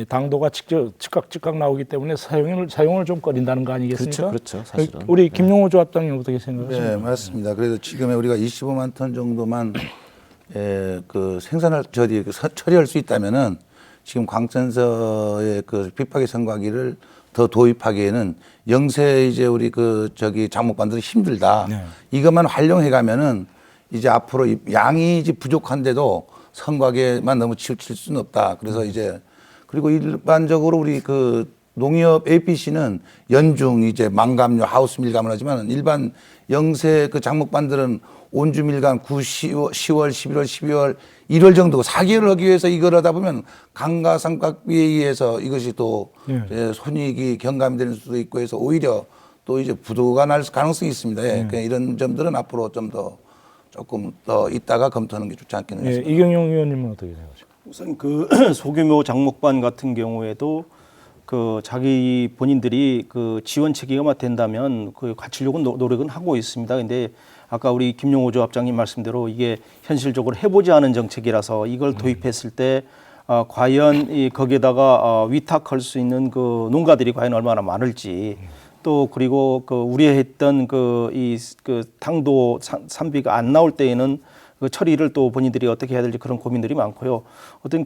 당도가 즉각 나오기 때문에 사용을 좀 꺼린다는 거 아니겠습니까? 그렇죠. 사실은. 우리 김용호 조합장님 어떻게 생각하십니까? 네, 맞습니다. 그래서 지금에 우리가 25만 톤 정도만 그 생산할 처리할 수 있다면은 지금 광센서의 그 비파기 선과기를 더 도입하기에는 영세 이제 우리 장목반들이 힘들다. 네. 이것만 활용해 가면은 이제 앞으로 양이 이제 부족한데도 선과기에만 너무 치우칠 수는 없다. 그래서 이제 그리고 일반적으로 우리 그 농협 APC는 연중 이제 망감류 하우스 밀감을 하지만 일반 영세 그 장목반들은 온주 밀감 10월, 11월, 12월, 1월 정도 4개월을 하기 위해서 이걸 하다 보면 감가상각비에 의해서 이것이 또 손익이 경감이 되는 수도 있고 해서 오히려 또 이제 부도가 날 가능성이 있습니다. 그러니까 이런 점들은 앞으로 조금 더 있다가 검토하는 게 좋지 않겠나 싶습니다. 이경영 의원님은 어떻게 생각하십니까? 우선 그 소규모 장목반 같은 경우에도 그 자기 본인들이 그 지원 체계가 된다면 그 갖추려고 노력은 하고 있습니다. 근데 아까 우리 김용호 조합장님 말씀대로 이게 현실적으로 해보지 않은 정책이라서 이걸 도입했을 때 과연 거기에다가 위탁할 수 있는 그 농가들이 과연 얼마나 많을지 또 그리고 그 우려했던 그 당도 산비가 안 나올 때에는 그 처리를 또 본인들이 어떻게 해야 될지 그런 고민들이 많고요. 어떤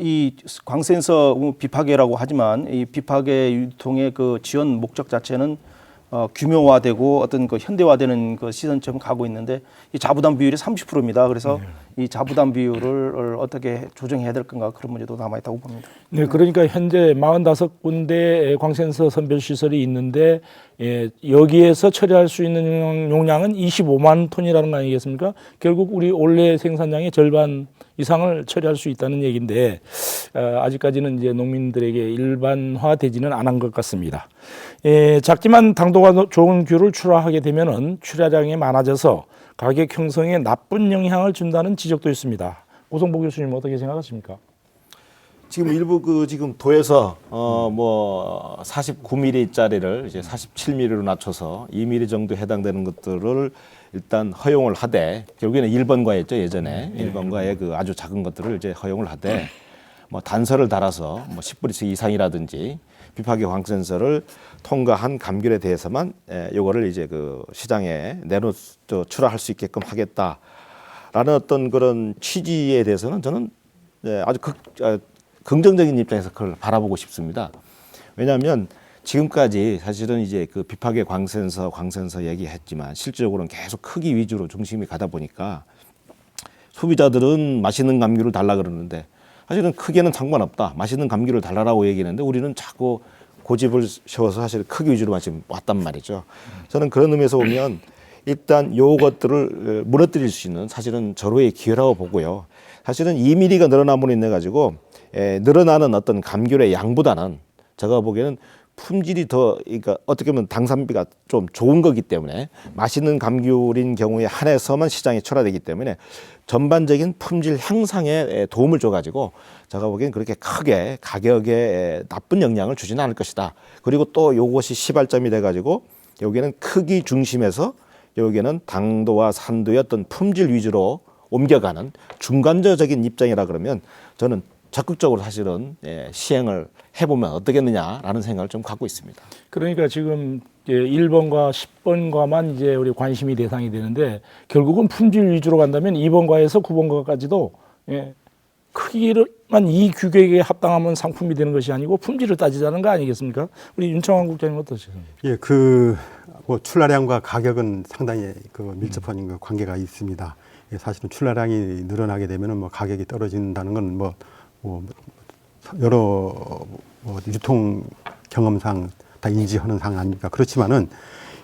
이 광센서 비파괴라고 하지만 이 비파괴 유통의 그 지원 목적 자체는 규모화되고 어떤 그 현대화되는 그 시선점 가고 있는데 이 자부담 비율이 30%입니다. 그래서 이 자부담 비율을 어떻게 조정해야 될 건가 그런 문제도 남아 있다고 봅니다. 네, 그러니까 현재 45군데 광센서 선별 시설이 있는데 여기에서 처리할 수 있는 용량은 25만 톤이라는 거 아니겠습니까? 결국 우리 올해 생산량의 절반 이상을 처리할 수 있다는 얘기인데 아직까지는 이제 농민들에게 일반화되지는 않은 것 같습니다. 작지만 당도가 좋은 귤을 출하하게 되면은 출하량이 많아져서 가격 형성에 나쁜 영향을 준다는 지적도 있습니다. 고성보 교수님 어떻게 생각하십니까? 지금 일부 지금 도에서 49mm짜리를 이제 47mm로 낮춰서 2mm 정도 해당되는 것들을 일단 허용을 하되 결국에는 1번과였죠 예전에 1번과의 그 아주 작은 것들을 이제 허용을 하되 단서를 달아서 10브리스 이상이라든지 비파기 광센서를 통과한 감귤에 대해서만 요거를 이제 그 시장에 출하할 수 있게끔 하겠다라는 어떤 그런 취지에 대해서는 저는 아주 긍정적인 입장에서 그걸 바라보고 싶습니다. 왜냐하면 지금까지 사실은 이제 그 비파괴 광센서 얘기했지만 실질적으로는 계속 크기 위주로 중심이 가다 보니까 소비자들은 맛있는 감귤을 달라 그러는데 사실은 크기는 상관없다. 맛있는 감귤을 달라라고 얘기하는데 우리는 자꾸 고집을 세워서 사실 크기 위주로 지금 왔단 말이죠. 저는 그런 의미에서 보면 일단 요것들을 무너뜨릴 수 있는 사실은 절호의 기회라고 보고요. 사실은 2mm가 늘어남으로 인해 가지고 늘어나는 어떤 감귤의 양보다는 제가 보기에는 품질이 그러니까 어떻게 보면 당산비가 좀 좋은 거기 때문에 맛있는 감귤인 경우에 한해서만 시장에 출하되기 때문에 전반적인 품질 향상에 도움을 줘가지고 제가 보기엔 그렇게 크게 가격에 나쁜 영향을 주지는 않을 것이다. 그리고 또 요것이 시발점이 돼가지고 여기는 크기 중심에서 여기는 당도와 산도의 어떤 품질 위주로 옮겨가는 중간적인 입장이라 그러면 저는 적극적으로 사실은 시행을 해보면 어떻겠느냐라는 생각을 좀 갖고 있습니다. 그러니까 지금 1번과 10번과만 이제 우리 관심이 대상이 되는데 결국은 품질 위주로 간다면 2번과에서 9번과까지도 크기만 이 규격에 합당하면 상품이 되는 것이 아니고 품질을 따지자는 거 아니겠습니까? 우리 윤창환 국장님 어떠십니까? 예, 출하량과 가격은 상당히 밀접한 관계가 있습니다. 사실은 출하량이 늘어나게 되면은 가격이 떨어진다는 건 여러 유통 경험상 다 인지하는 상황 아닙니까? 그렇지만은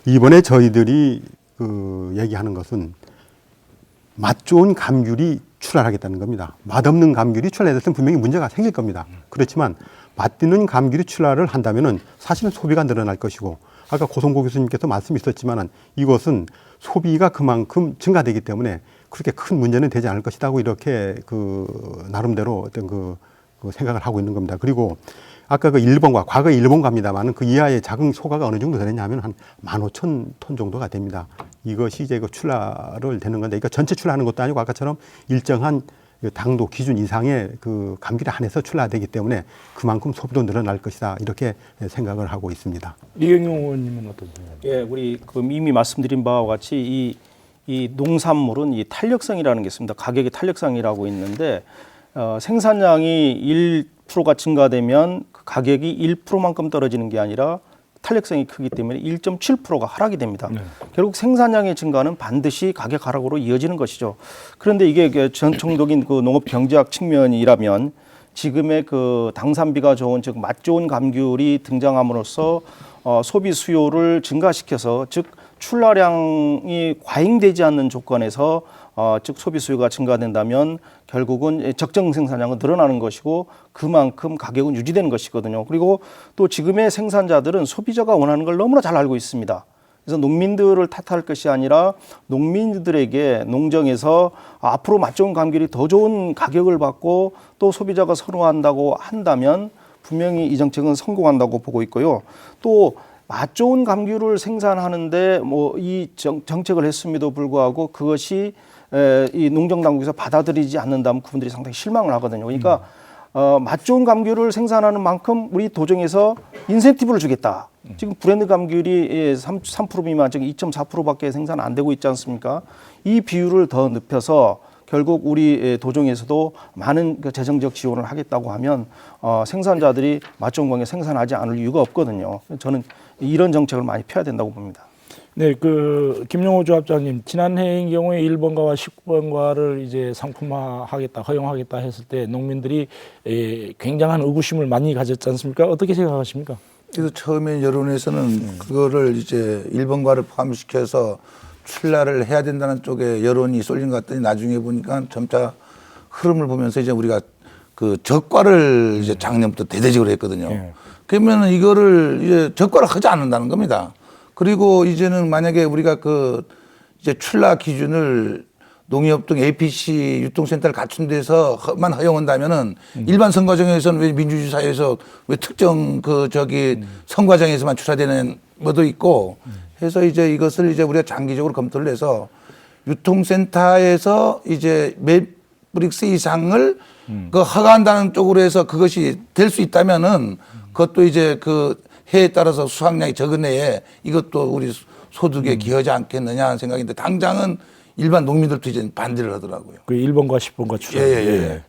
이번에 저희들이 얘기하는 것은 맛 좋은 감귤이 출하하겠다는 겁니다. 맛없는 감귤이 출하됐으면 분명히 문제가 생길 겁니다. 그렇지만 맛있는 감귤이 출하를 한다면은 사실은 소비가 늘어날 것이고 아까 고성고 교수님께서 말씀이 있었지만은 이것은 소비가 그만큼 증가되기 때문에 그렇게 큰 문제는 되지 않을 것이라고 이렇게 그 나름대로 어떤 그 생각을 하고 있는 겁니다. 그리고 아까 그 일본과 과거 일본과입니다만은 그 이하의 작은 소가가 어느 정도 되느냐 하면 한 15,000톤 정도가 됩니다. 이것이 이제 그 출하를 되는 건데, 그러니까 전체 출하하는 것도 아니고 아까처럼 일정한 당도 기준 이상의 그 감기를 한해서 출하되기 때문에 그만큼 소비도 늘어날 것이다 이렇게 생각을 하고 있습니다. 이경영 의원님은 어떠세요? 예, 우리 그 이미 말씀드린 바와 같이 이 농산물은 이 탄력성이라는 게 있습니다. 가격의 탄력성이라고 있는데 생산량이 1%가 증가되면 그 가격이 1%만큼 떨어지는 게 아니라 탄력성이 크기 때문에 1.7%가 하락이 됩니다. 네. 결국 생산량의 증가는 반드시 가격 하락으로 이어지는 것이죠. 그런데 이게 전통적인 그 농업 경제학 측면이라면 지금의 그 당산비가 좋은 즉 맛 좋은 감귤이 등장함으로써 소비 수요를 증가시켜서 즉 출하량이 과잉되지 않는 조건에서 즉 소비 수요가 증가된다면 결국은 적정 생산량은 늘어나는 것이고 그만큼 가격은 유지되는 것이거든요. 그리고 또 지금의 생산자들은 소비자가 원하는 걸 너무나 잘 알고 있습니다. 그래서 농민들을 탓할 것이 아니라 농민들에게 농정에서 앞으로 맛 좋은 감귤이 더 좋은 가격을 받고 또 소비자가 선호한다고 한다면 분명히 이 정책은 성공한다고 보고 있고요. 또 맛 좋은 감귤을 생산하는데 뭐 이 정책을 했음에도 불구하고 그것이 이 농정 당국에서 받아들이지 않는다면 그분들이 상당히 실망을 하거든요. 그러니까 맛 좋은 감귤을 생산하는 만큼 우리 도정에서 인센티브를 주겠다. 지금 브랜드 감귤이 3% 미만, 즉 2.4%밖에 생산 안 되고 있지 않습니까? 이 비율을 더 높여서 결국 우리 도정에서도 많은 재정적 지원을 하겠다고 하면 생산자들이 맛 좋은 감귤 생산하지 않을 이유가 없거든요. 저는 이런 정책을 많이 펴야 된다고 봅니다. 네, 그 김용호 조합장님, 지난해인 경우에 1번가와 19번가를 이제 상품화하겠다, 허용하겠다 했을 때 농민들이 굉장한 의구심을 많이 가졌지 않습니까? 어떻게 생각하십니까? 그래서 처음에 여론에서는 그거를 이제 1번가를 포함시켜서 출라를 해야 된다는 쪽에 여론이 쏠린 것 같더니 나중에 보니까 점차 흐름을 보면서 이제 우리가 그 적과를 이제 작년부터 대대적으로 했거든요. 네. 그러면 이거를 이제 적과를 하지 않는다는 겁니다. 그리고 이제는 만약에 우리가 그 이제 출라 기준을 농협 등 APC 유통센터를 갖춘 데서만 허용한다면은 일반 선과정에서는 왜 민주주의 사회에서 왜 특정 그 선과정에서만 출하되는 뭐도 있고 해서 이제 이것을 이제 우리가 장기적으로 검토를 해서 유통센터에서 이제 몇 브릭스 이상을 그 허가한다는 쪽으로 해서 그것이 될 수 있다면은 그것도 이제 그 해에 따라서 수확량이 적은 해에 이것도 우리 소득에 기여하지 않겠느냐 하는 생각인데 당장은 일반 농민들도 이제 반대를 하더라고요. 그 1번가 10번가 추천. 예.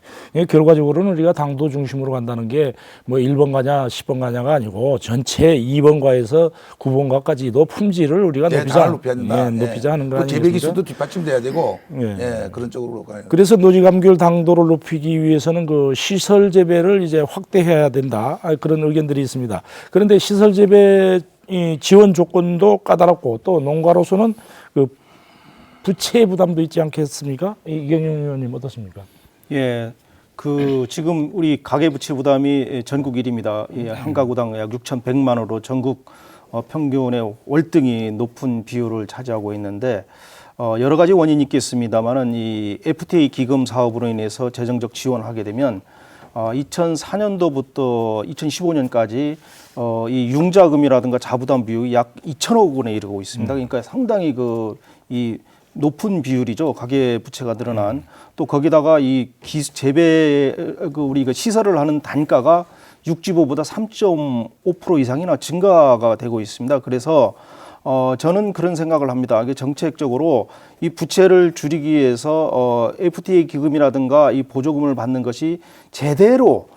결과적으로는 우리가 당도 중심으로 간다는 게 뭐 1번가냐 10번가냐가 아니고 전체 2번가에서 9번가까지도 품질을 우리가 높이자. 높여야 된다. 높이자 하는 거 그 아니겠습니까? 재배 기술도 뒷받침돼야 되고 그런 쪽으로 가요. 그래서 노지감귤 당도를 높이기 위해서는 그 시설 재배를 이제 확대해야 된다. 그런 의견들이 있습니다. 그런데 시설 재배 지원 조건도 까다롭고 또 농가로서는 그 부채 부담도 있지 않겠습니까? 이경영 의원님 어떻습니까? 예, 그 지금 우리 가계 부채 부담이 전국 1위입니다. 예, 한 가구당 약 6,100만 원으로 전국 평균의 월등히 높은 비율을 차지하고 있는데 여러 가지 원인이 있겠습니다만은 이 FTA 기금 사업으로 인해서 재정적 지원을 하게 되면 2004년도부터 2015년까지 이 융자금이라든가 자부담 비율이 약 2천억 원에 이르고 있습니다. 그러니까 상당히 이 높은 비율이죠. 가계 부채가 늘어난. 또 거기다가 이 재배 우리 시설을 하는 단가가 육지보보다 3.5% 이상이나 증가가 되고 있습니다. 그래서 저는 그런 생각을 합니다. 이게 정책적으로 이 부채를 줄이기 위해서 FTA 기금이라든가 이 보조금을 받는 것이 제대로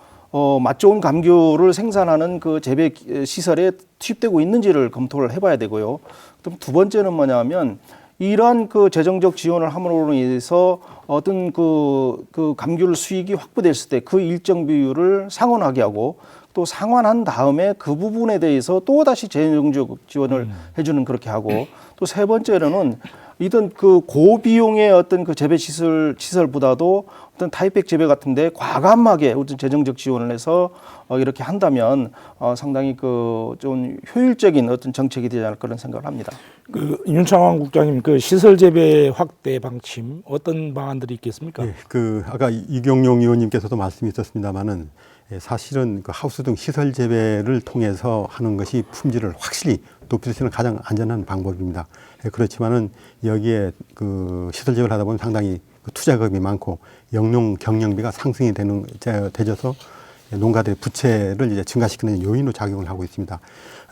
맛 좋은 감귤을 생산하는 그 재배 시설에 투입되고 있는지를 검토를 해봐야 되고요. 그럼 두 번째는 뭐냐면 이러한 그 재정적 지원을 함으로 인해서 어떤 그 감귤 수익이 확보됐을 때 그 일정 비율을 상환하게 하고 또 상환한 다음에 그 부분에 대해서 또 다시 재정적 지원을 해주는 그렇게 하고 또 세 번째로는 이런 그 고비용의 어떤 그 재배 시설보다도 어떤 타이백 재배 같은데 과감하게 어떤 재정적 지원을 해서 이렇게 한다면 상당히 그 좀 효율적인 어떤 정책이 되지 않을까 그런 생각을 합니다. 그 윤창환 국장님, 그 시설 재배 확대 방침 어떤 방안들이 있겠습니까? 예, 그 아까 이경용 의원님께서도 말씀이 있었습니다만은 사실은 그 하우스 등 시설 재배를 통해서 하는 것이 품질을 확실히 높일 수 있는 가장 안전한 방법입니다. 그렇지만은 여기에 그 시설 재배를 하다 보면 상당히 그 투자금이 많고 영농 경영비가 상승이 되져서 농가들의 부채를 이제 증가시키는 요인으로 작용을 하고 있습니다.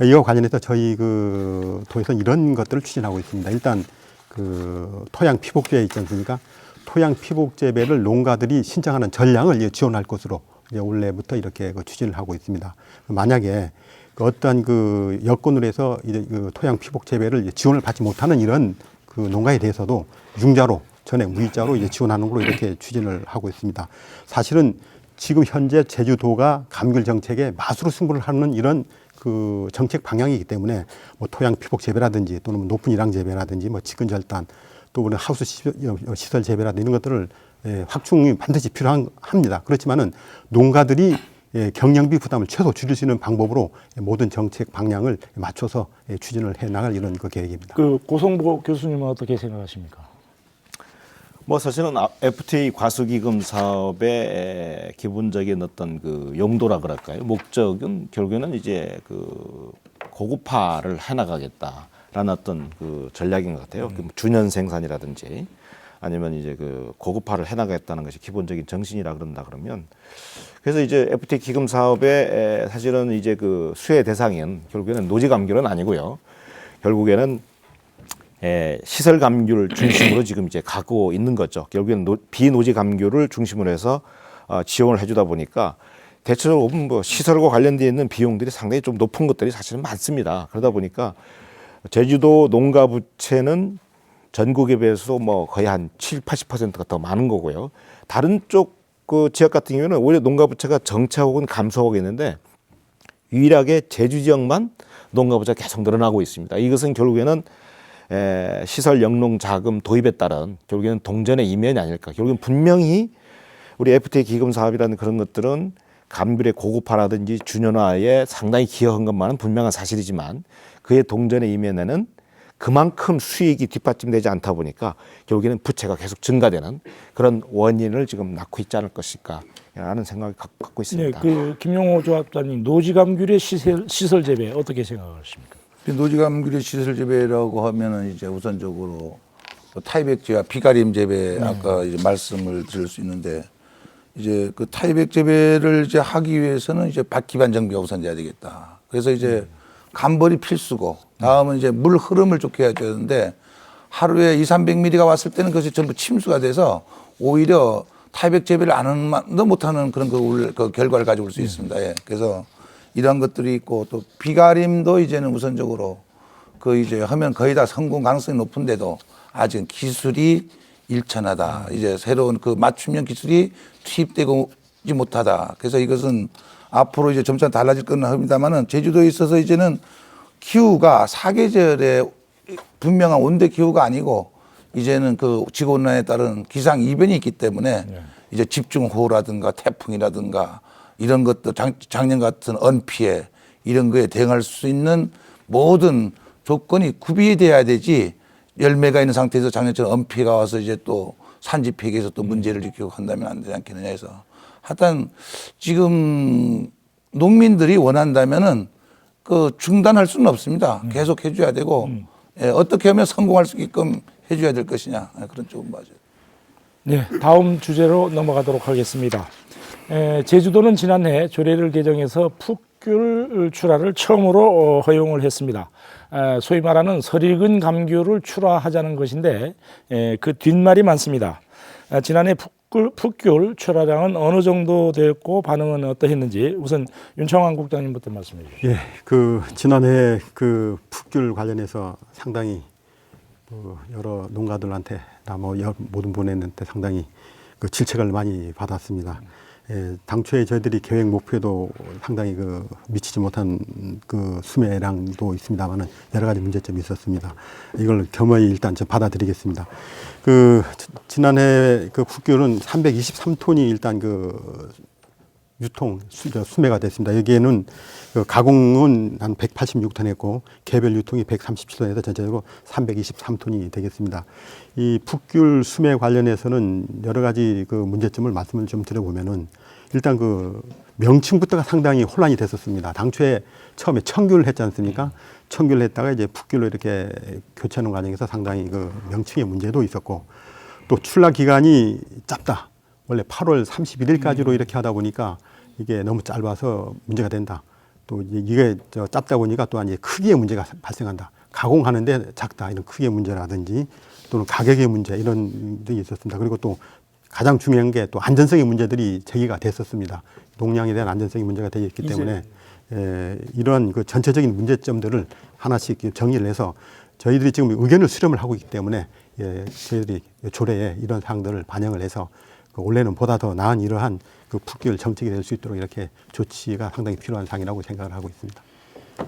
이와 관련해서 저희 그 도에서는 이런 것들을 추진하고 있습니다. 일단 그 토양 피복재 있지 않습니까? 토양 피복 재배를 농가들이 신청하는 전량을 지원할 것으로 이제 올해부터 이렇게 그 추진을 하고 있습니다. 만약에 어떠한 그 여건으로 해서 이제 그 토양 피복 재배를 지원을 받지 못하는 이런 그 농가에 대해서도 융자로 전액 무이자로 이제 지원하는 걸로 이렇게 추진을 하고 있습니다. 사실은 지금 현재 제주도가 감귤 정책에 마수로 승부를 하는 이런 그 정책 방향이기 때문에 뭐 토양 피복 재배라든지 또는 높은 일항 재배라든지 뭐 직근 절단 또 우리 하우스 시설 재배라든지 이런 것들을 확충이 반드시 필요합니다. 그렇지만은 농가들이 경영비 부담을 최소 줄일 수 있는 방법으로 모든 정책 방향을 맞춰서 추진을 해 나갈 이런 그 계획입니다. 그 고성보 교수님은 어떻게 생각하십니까? 뭐 사실은 FTA 과수기금 사업의 기본적인 어떤 그 용도라 그럴까요? 목적은 결국에는 이제 그 고급화를 해나가겠다라는 어떤 그 전략인 것 같아요. 그 준연 생산이라든지 아니면 이제 그 고급화를 해나가겠다는 것이 기본적인 정신이라 그런다 그러면 그래서 이제 FTA 기금 사업의 사실은 이제 그 수혜 대상인 결국에는 노지 감귤은 아니고요. 결국에는 시설 감귤 중심으로 지금 이제 가고 있는 거죠. 결국에는 비노지 감귤을 중심으로 해서 지원을 해주다 보니까 대체적으로 뭐 시설과 관련되어 있는 비용들이 상당히 좀 높은 것들이 사실은 많습니다. 그러다 보니까 제주도 농가 부채는 전국에 비해서 뭐 거의 한 70~80%가 더 많은 거고요. 다른 쪽 그 지역 같은 경우는 오히려 농가 부채가 정체 혹은 감소하고 있는데 유일하게 제주 지역만 농가 부채가 계속 늘어나고 있습니다. 이것은 결국에는 시설 영농 자금 도입에 따른 결국에는 동전의 이면이 아닐까. 결국엔 분명히 우리 FTA 기금 사업이라는 그런 것들은 감귤의 고급화라든지 준연화에 상당히 기여한 것만은 분명한 사실이지만 그의 동전의 이면에는 그만큼 수익이 뒷받침되지 않다 보니까 결국에는 부채가 계속 증가되는 그런 원인을 지금 낳고 있지 않을 것일까라는 생각을 갖고 있습니다. 네, 그 김용호 조합장님, 노지 감귤의 시설 재배 어떻게 생각하십니까? 노지 감귤의 시설 재배라고 하면은 이제 우선적으로 타이백 재배와 비가림 재배 아까 이제 말씀을 드릴 수 있는데 이제 그 타이백 재배를 이제 하기 위해서는 이제 밭 기반 정비가 우선돼야 되겠다. 그래서 이제 간벌이 필수고 다음은 이제 물 흐름을 좋게 해야 되는데 하루에 200~300mm가 왔을 때는 그것이 전부 침수가 돼서 오히려 타이백 재배를 안 하는 못하는 그런 그 결과를 가지고 올 수 있습니다. 예. 그래서 이런 것들이 있고 또 비가림도 이제는 우선적으로 그 이제 하면 거의 다 성공 가능성이 높은데도 아직은 기술이 일천하다. 이제 새로운 그 맞춤형 기술이 투입되지 못하다. 그래서 이것은 앞으로 이제 점차 달라질 건 합니다만은 제주도에 있어서 이제는 기후가 사계절에 분명한 온대 기후가 아니고 이제는 그 지구온난화에 따른 기상 이변이 있기 때문에 이제 집중호우라든가 태풍이라든가 이런 것도 작년 같은 언피해 이런 거에 대응할 수 있는 모든 조건이 구비돼야 되지 열매가 있는 상태에서 작년처럼 언피해가 와서 이제 또 산지 폐기에서 또 문제를 일으키고 한다면 안 되지 않겠느냐 해서 하여튼 지금 농민들이 원한다면은 그 중단할 수는 없습니다. 계속 해줘야 되고 어떻게 하면 성공할 수 있게끔 해줘야 될 것이냐 그런 쪽은 맞아요. 네, 다음 주제로 넘어가도록 하겠습니다. 제주도는 지난해 조례를 개정해서 풋귤 출하를 처음으로 허용을 했습니다. 소위 말하는 설익은 감귤을 출하하자는 것인데 그 뒷말이 많습니다. 지난해 풋귤 출하량은 어느 정도 되었고 반응은 어떠했는지 우선 윤창환 국장님부터 말씀해 주시죠. 예, 그 지난해 그 풋귤 관련해서 상당히 여러 농가들한테 모든 분한테 상당히 그 질책을 많이 받았습니다. 당초에 저희들이 계획 목표도 상당히 그 미치지 못한 그 수매량도 있습니다만은 여러 가지 문제점이 있었습니다. 이걸 겸허히 일단 좀 받아들이겠습니다. 그 지난해 그 풋귤은 323톤이 일단 그 수매가 됐습니다. 여기에는 그 가공은 한 186톤 했고 개별 유통이 137톤에서 전체적으로 323톤이 되겠습니다. 이 풋귤 수매 관련해서는 여러 가지 그 문제점을 말씀을 좀 드려보면은 일단 그 명칭부터가 상당히 혼란이 됐었습니다. 당초에 처음에 청귤을 했지 않습니까? 청귤을 했다가 이제 풋귤로 이렇게 교체하는 과정에서 상당히 그 명칭의 문제도 있었고 또 출하 기간이 짧다. 원래 8월 31일까지로 이렇게 하다 보니까 이게 너무 짧아서 문제가 된다. 또 이게 짧다 보니까 또한 이제 크기의 문제가 발생한다. 가공하는데 작다. 이런 크기의 문제라든지 또는 가격의 문제 이런 등이 있었습니다. 그리고 또 가장 중요한 게 또 안전성의 문제들이 제기가 됐었습니다. 농량에 대한 안전성의 문제가 되어 있기 때문에 이러한 그 전체적인 문제점들을 하나씩 정리를 해서 저희들이 지금 의견을 수렴을 하고 있기 때문에 저희들이 조례에 이런 사항들을 반영을 해서 올해는 보다 더 나은 이러한 그 풋귤 정책이 될 수 있도록 이렇게 조치가 상당히 필요한 사항이라고 생각을 하고 있습니다.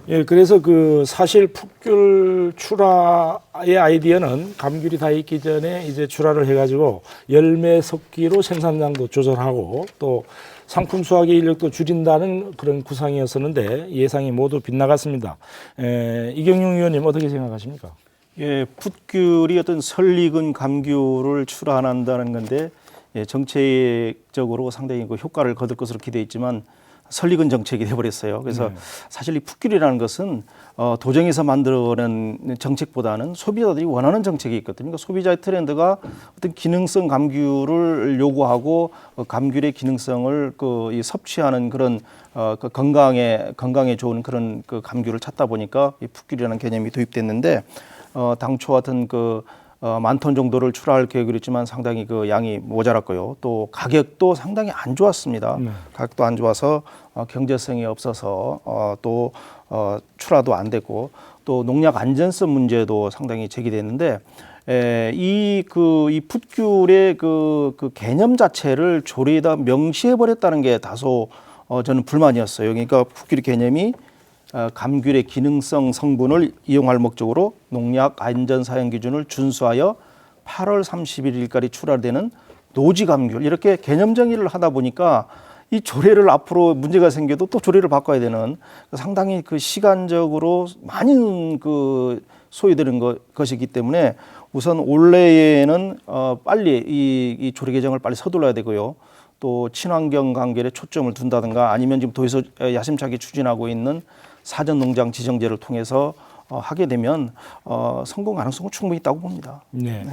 예, 그래서 그 사실 풋귤 출하의 아이디어는 감귤이 다 있기 전에 이제 출하를 해가지고 열매 섞기로 생산량도 조절하고 또 상품 수확의 인력도 줄인다는 그런 구상이었었는데 예상이 모두 빗나갔습니다. 이경용 의원님 어떻게 생각하십니까? 예, 풋귤이 어떤 설익은 감귤을 출하한다는 건데 정책적으로 상당히 그 효과를 거둘 것으로 기대했지만 설익은 정책이 돼버렸어요. 그래서 사실 이 풋귤이라는 것은 도정에서 만들어낸 정책보다는 소비자들이 원하는 정책이 있거든요. 그러니까 소비자의 트렌드가 어떤 기능성 감귤을 요구하고 감귤의 기능성을 이 섭취하는 그런 그 건강에 좋은 그런 그 감귤을 찾다 보니까 이 풋귤이라는 개념이 도입됐는데 당초 같은 그 10,000톤 정도를 출하할 계획을 했지만 상당히 그 양이 모자랐고요. 또 가격도 상당히 안 좋았습니다. 가격도 안 좋아서 경제성이 없어서 또 출하도 안 됐고 또 농약 안전성 문제도 상당히 제기됐는데 이 풋귤의 그 개념 자체를 조례에다 명시해 버렸다는 게 다소 저는 불만이었어요. 그러니까 풋귤 개념이 감귤의 기능성 성분을 이용할 목적으로 농약 안전 사용 기준을 준수하여 8월 31일까지 출하되는 노지 감귤 이렇게 개념 정의를 하다 보니까 이 조례를 앞으로 문제가 생겨도 또 조례를 바꿔야 되는 상당히 그 시간적으로 많은 그 소요되는 것이기 때문에 우선 올해에는 빨리 이 조례 개정을 빨리 서둘러야 되고요. 또 친환경 감귤에 초점을 둔다든가 아니면 지금 도에서 야심차게 추진하고 있는 사전 농장 지정제를 통해서 하게 되면 성공 가능성은 충분히 있다고 봅니다. 네.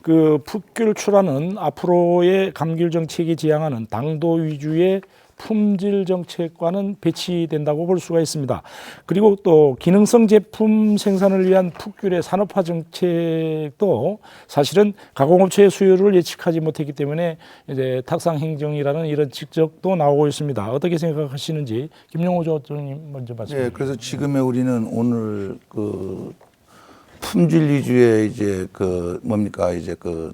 그 풋귤 출하는 앞으로의 감귤 정책이 지향하는 당도 위주의 품질 정책과는 배치된다고 볼 수가 있습니다. 그리고 또 기능성 제품 생산을 위한 풋귤의 산업화 정책도 사실은 가공업체의 수요를 예측하지 못했기 때문에 이제 탁상 행정이라는 이런 직적도 나오고 있습니다. 어떻게 생각하시는지 김용호 조원장님 먼저 말씀해 주세요. 네, 그래서 지금의 우리는 오늘 그 품질 위주의 이제 그 뭡니까 이제 그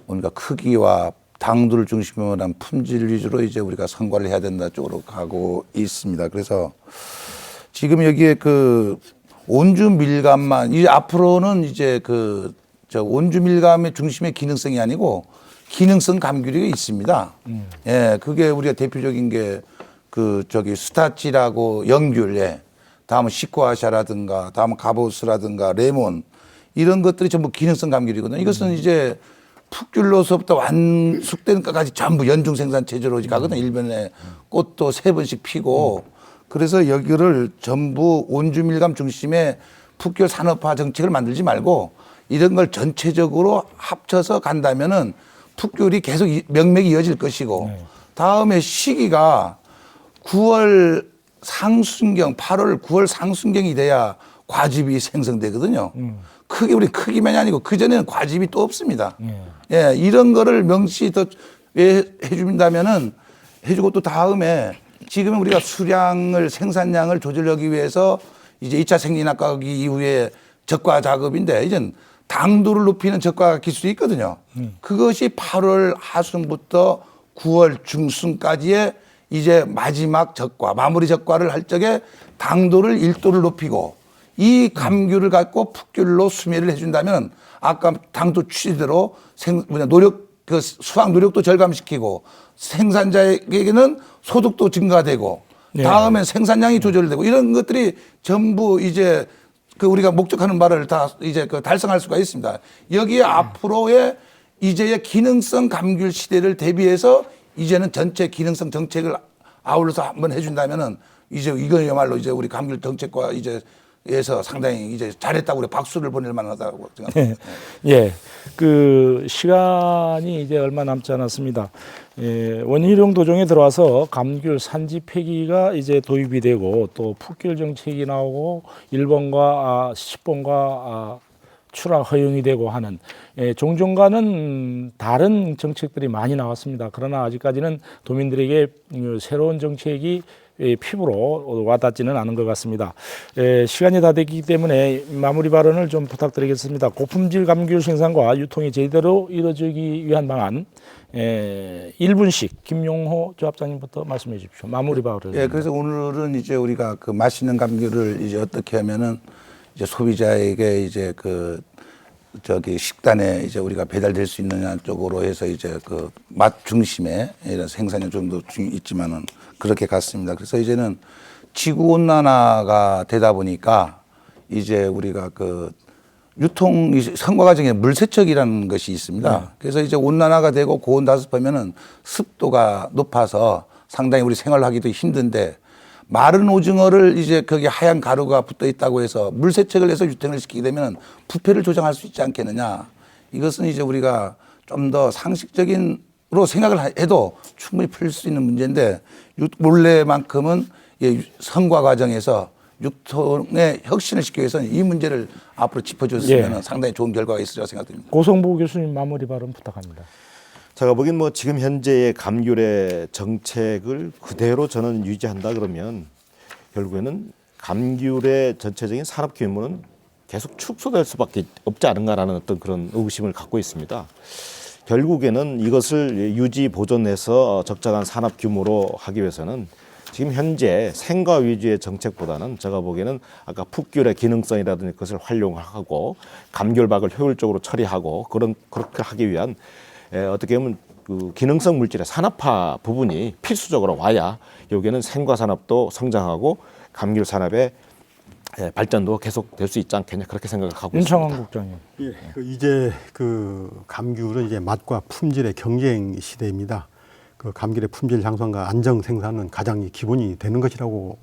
뭔가 크기와 당도를 중심으로 한 품질 위주로 이제 우리가 성과를 해야 된다 쪽으로 가고 있습니다. 그래서 지금 여기에 그 온주 밀감만 이제 앞으로는 이제 그 온주 밀감의 중심의 기능성이 아니고 기능성 감귤이 있습니다. 예, 그게 우리가 대표적인 게 그 스타치라고 연귤, 다음은 시코아샤라든가, 다음은 가보스라든가 레몬 이런 것들이 전부 기능성 감귤이거든요. 이것은 이제 풋귤로서부터 완숙된 것까지 전부 연중 생산 체제로 가거든요. 일본에 꽃도 3번씩 피고 그래서 여기를 전부 온주밀감 중심의 풋귤 산업화 정책을 만들지 말고 이런 걸 전체적으로 합쳐서 간다면은 풋귤이 계속 명맥이 이어질 것이고 다음에 시기가 9월 상순경, 8월, 9월 상순경이 돼야 과즙이 생성되거든요. 크게 우리 크기만이 아니고 그전에는 과즙이 또 없습니다. 예, 이런 거를 명시 더 해준다면은 해주고 또 다음에 지금 우리가 수량을 생산량을 조절하기 위해서 이제 2차 생리낙하기 이후에 적과 작업인데 이젠 당도를 높이는 적과 기술이 있거든요. 그것이 8월 하순부터 9월 중순까지의 이제 마지막 적과 마무리 적과를 할 적에 당도를 1도를 높이고 이 감귤을 갖고 풋귤로 수매를 해준다면 아까 당도 취지대로 수확 노력도 절감시키고 생산자에게는 소득도 증가되고 네. 다음엔 생산량이 조절되고 이런 것들이 전부 이제 그 우리가 목적하는 바를 다 이제 그 달성할 수가 있습니다. 여기에 앞으로의 이제의 기능성 감귤 시대를 대비해서 이제는 전체 기능성 정책을 아울러서 한번 해준다면은 이제 이거야말로 이제 우리 감귤 정책과 이제에서 상당히 이제 잘했다고 우리 박수를 보낼 만하다고 생각합니다. 예, 그 시간이 이제 얼마 남지 않았습니다. 예, 원희룡 도정에 들어와서 감귤 산지 폐기가 이제 도입이 되고 또 풋귤 정책이 나오고 1번과 10번과 출하 허용이 되고 하는 종종과는 다른 정책들이 많이 나왔습니다. 그러나 아직까지는 도민들에게 새로운 정책이 피부로 와닿지는 않은 것 같습니다. 시간이 다 됐기 때문에 마무리 발언을 좀 부탁드리겠습니다. 고품질 감귤 생산과 유통이 제대로 이루어지기 위한 방안 1분씩 김용호 조합장님부터 말씀해 주십시오. 마무리 발언. 예, 그래서 오늘은 이제 우리가 그 맛있는 감귤을 이제 어떻게 하면은 이제 소비자에게 이제 식단에 이제 우리가 배달될 수 있느냐 쪽으로 해서 이제 그 맛 중심의 이런 생산이 좀 더 있지만은 그렇게 갔습니다. 그래서 이제는 지구 온난화가 되다 보니까 이제 우리가 그 유통 선과 과정에 물 세척이라는 것이 있습니다. 그래서 이제 온난화가 되고 고온 다습하면은 습도가 높아서 상당히 우리 생활하기도 힘든데 마른 오징어를 이제 거기 하얀 가루가 붙어 있다고 해서 물 세척을 해서 유통을 시키게 되면 부패를 조장할 수 있지 않겠느냐. 이것은 이제 우리가 좀 더 상식적인으로 생각을 해도 충분히 풀릴 수 있는 문제인데 몰래만큼은 선과 과정에서 유통의 혁신을 시키기 위해서는 이 문제를 앞으로 짚어줬으면 상당히 좋은 결과가 있으리라 생각됩니다. 고성부 교수님 마무리 발언 부탁합니다. 제가 보기엔 뭐 지금 현재의 감귤의 정책을 그대로 저는 유지한다 그러면 결국에는 감귤의 전체적인 산업 규모는 계속 축소될 수밖에 없지 않은가라는 어떤 그런 의구심을 갖고 있습니다. 결국에는 이것을 유지 보존해서 적정한 산업 규모로 하기 위해서는 지금 현재 생과 위주의 정책보다는 제가 보기에는 아까 풋귤의 기능성이라든지 그것을 활용하고 감귤박을 효율적으로 처리하고 그렇게 하기 위한 어떻게 보면 그 기능성 물질의 산업화 부분이 필수적으로 와야 여기에는 생과 산업도 성장하고 감귤 산업의 발전도 계속 될 수 있지 않겠냐 그렇게 생각을 하고 윤창원 있습니다. 국장님. 예, 이제 그 감귤은 이제 맛과 품질의 경쟁 시대입니다. 그 감귤의 품질 향상과 안정 생산은 가장 기본이 되는 것이라고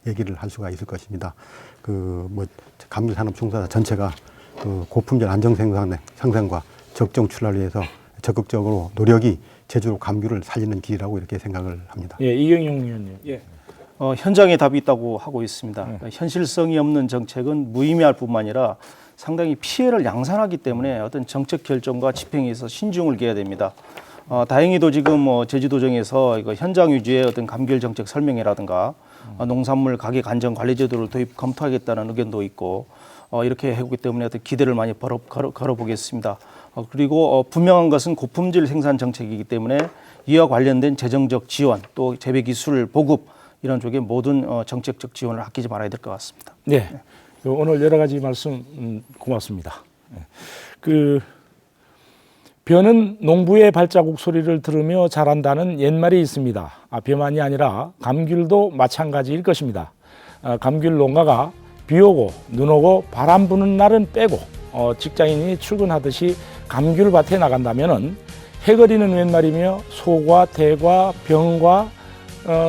얘기를 할 수가 있을 것입니다. 그 뭐 감귤 산업 종사자 전체가 그 고품질 안정 생산과 적정 출하를 위해서 적극적으로 노력이 제주도 감귤을 살리는 길이라고 이렇게 생각을 합니다. 예, 이경용 의원님. 예. 현장에 답이 있다고 하고 있습니다. 그러니까 현실성이 없는 정책은 무의미할 뿐만 아니라 상당히 피해를 양산하기 때문에 어떤 정책 결정과 집행에 있어서 신중을 기해야 됩니다. 다행히도 지금 제주도정에서 이거 현장 위주의 어떤 감귤 정책 설명회라든가 농산물 가격 안정 관리 제도를 도입 검토하겠다는 의견도 있고 이렇게 해오기 때문에 어떤 기대를 많이 걸어보겠습니다. 그리고 분명한 것은 고품질 생산 정책이기 때문에 이와 관련된 재정적 지원 또 재배 기술 보급 이런 쪽에 모든 정책적 지원을 아끼지 말아야 될 것 같습니다. 네. 오늘 여러 가지 말씀 고맙습니다. 그 벼는 농부의 발자국 소리를 들으며 자란다는 옛말이 있습니다. 벼만이 아니라 감귤도 마찬가지일 것입니다. 감귤 농가가 비 오고 눈 오고 바람 부는 날은 빼고 직장인이 출근하듯이 감귤밭에 나간다면은 해거리는 웬말이며 소과 대과 병과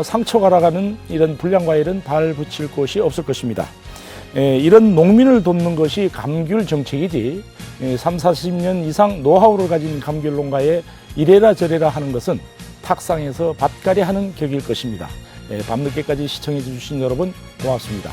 상처가 나가는 이런 불량과일은 발 붙일 곳이 없을 것입니다. 이런 농민을 돕는 것이 감귤 정책이지 3, 40년 이상 노하우를 가진 감귤 농가에 이래라 저래라 하는 것은 탁상에서 밭갈이 하는 격일 것입니다. 밤늦게까지 시청해 주신 여러분 고맙습니다.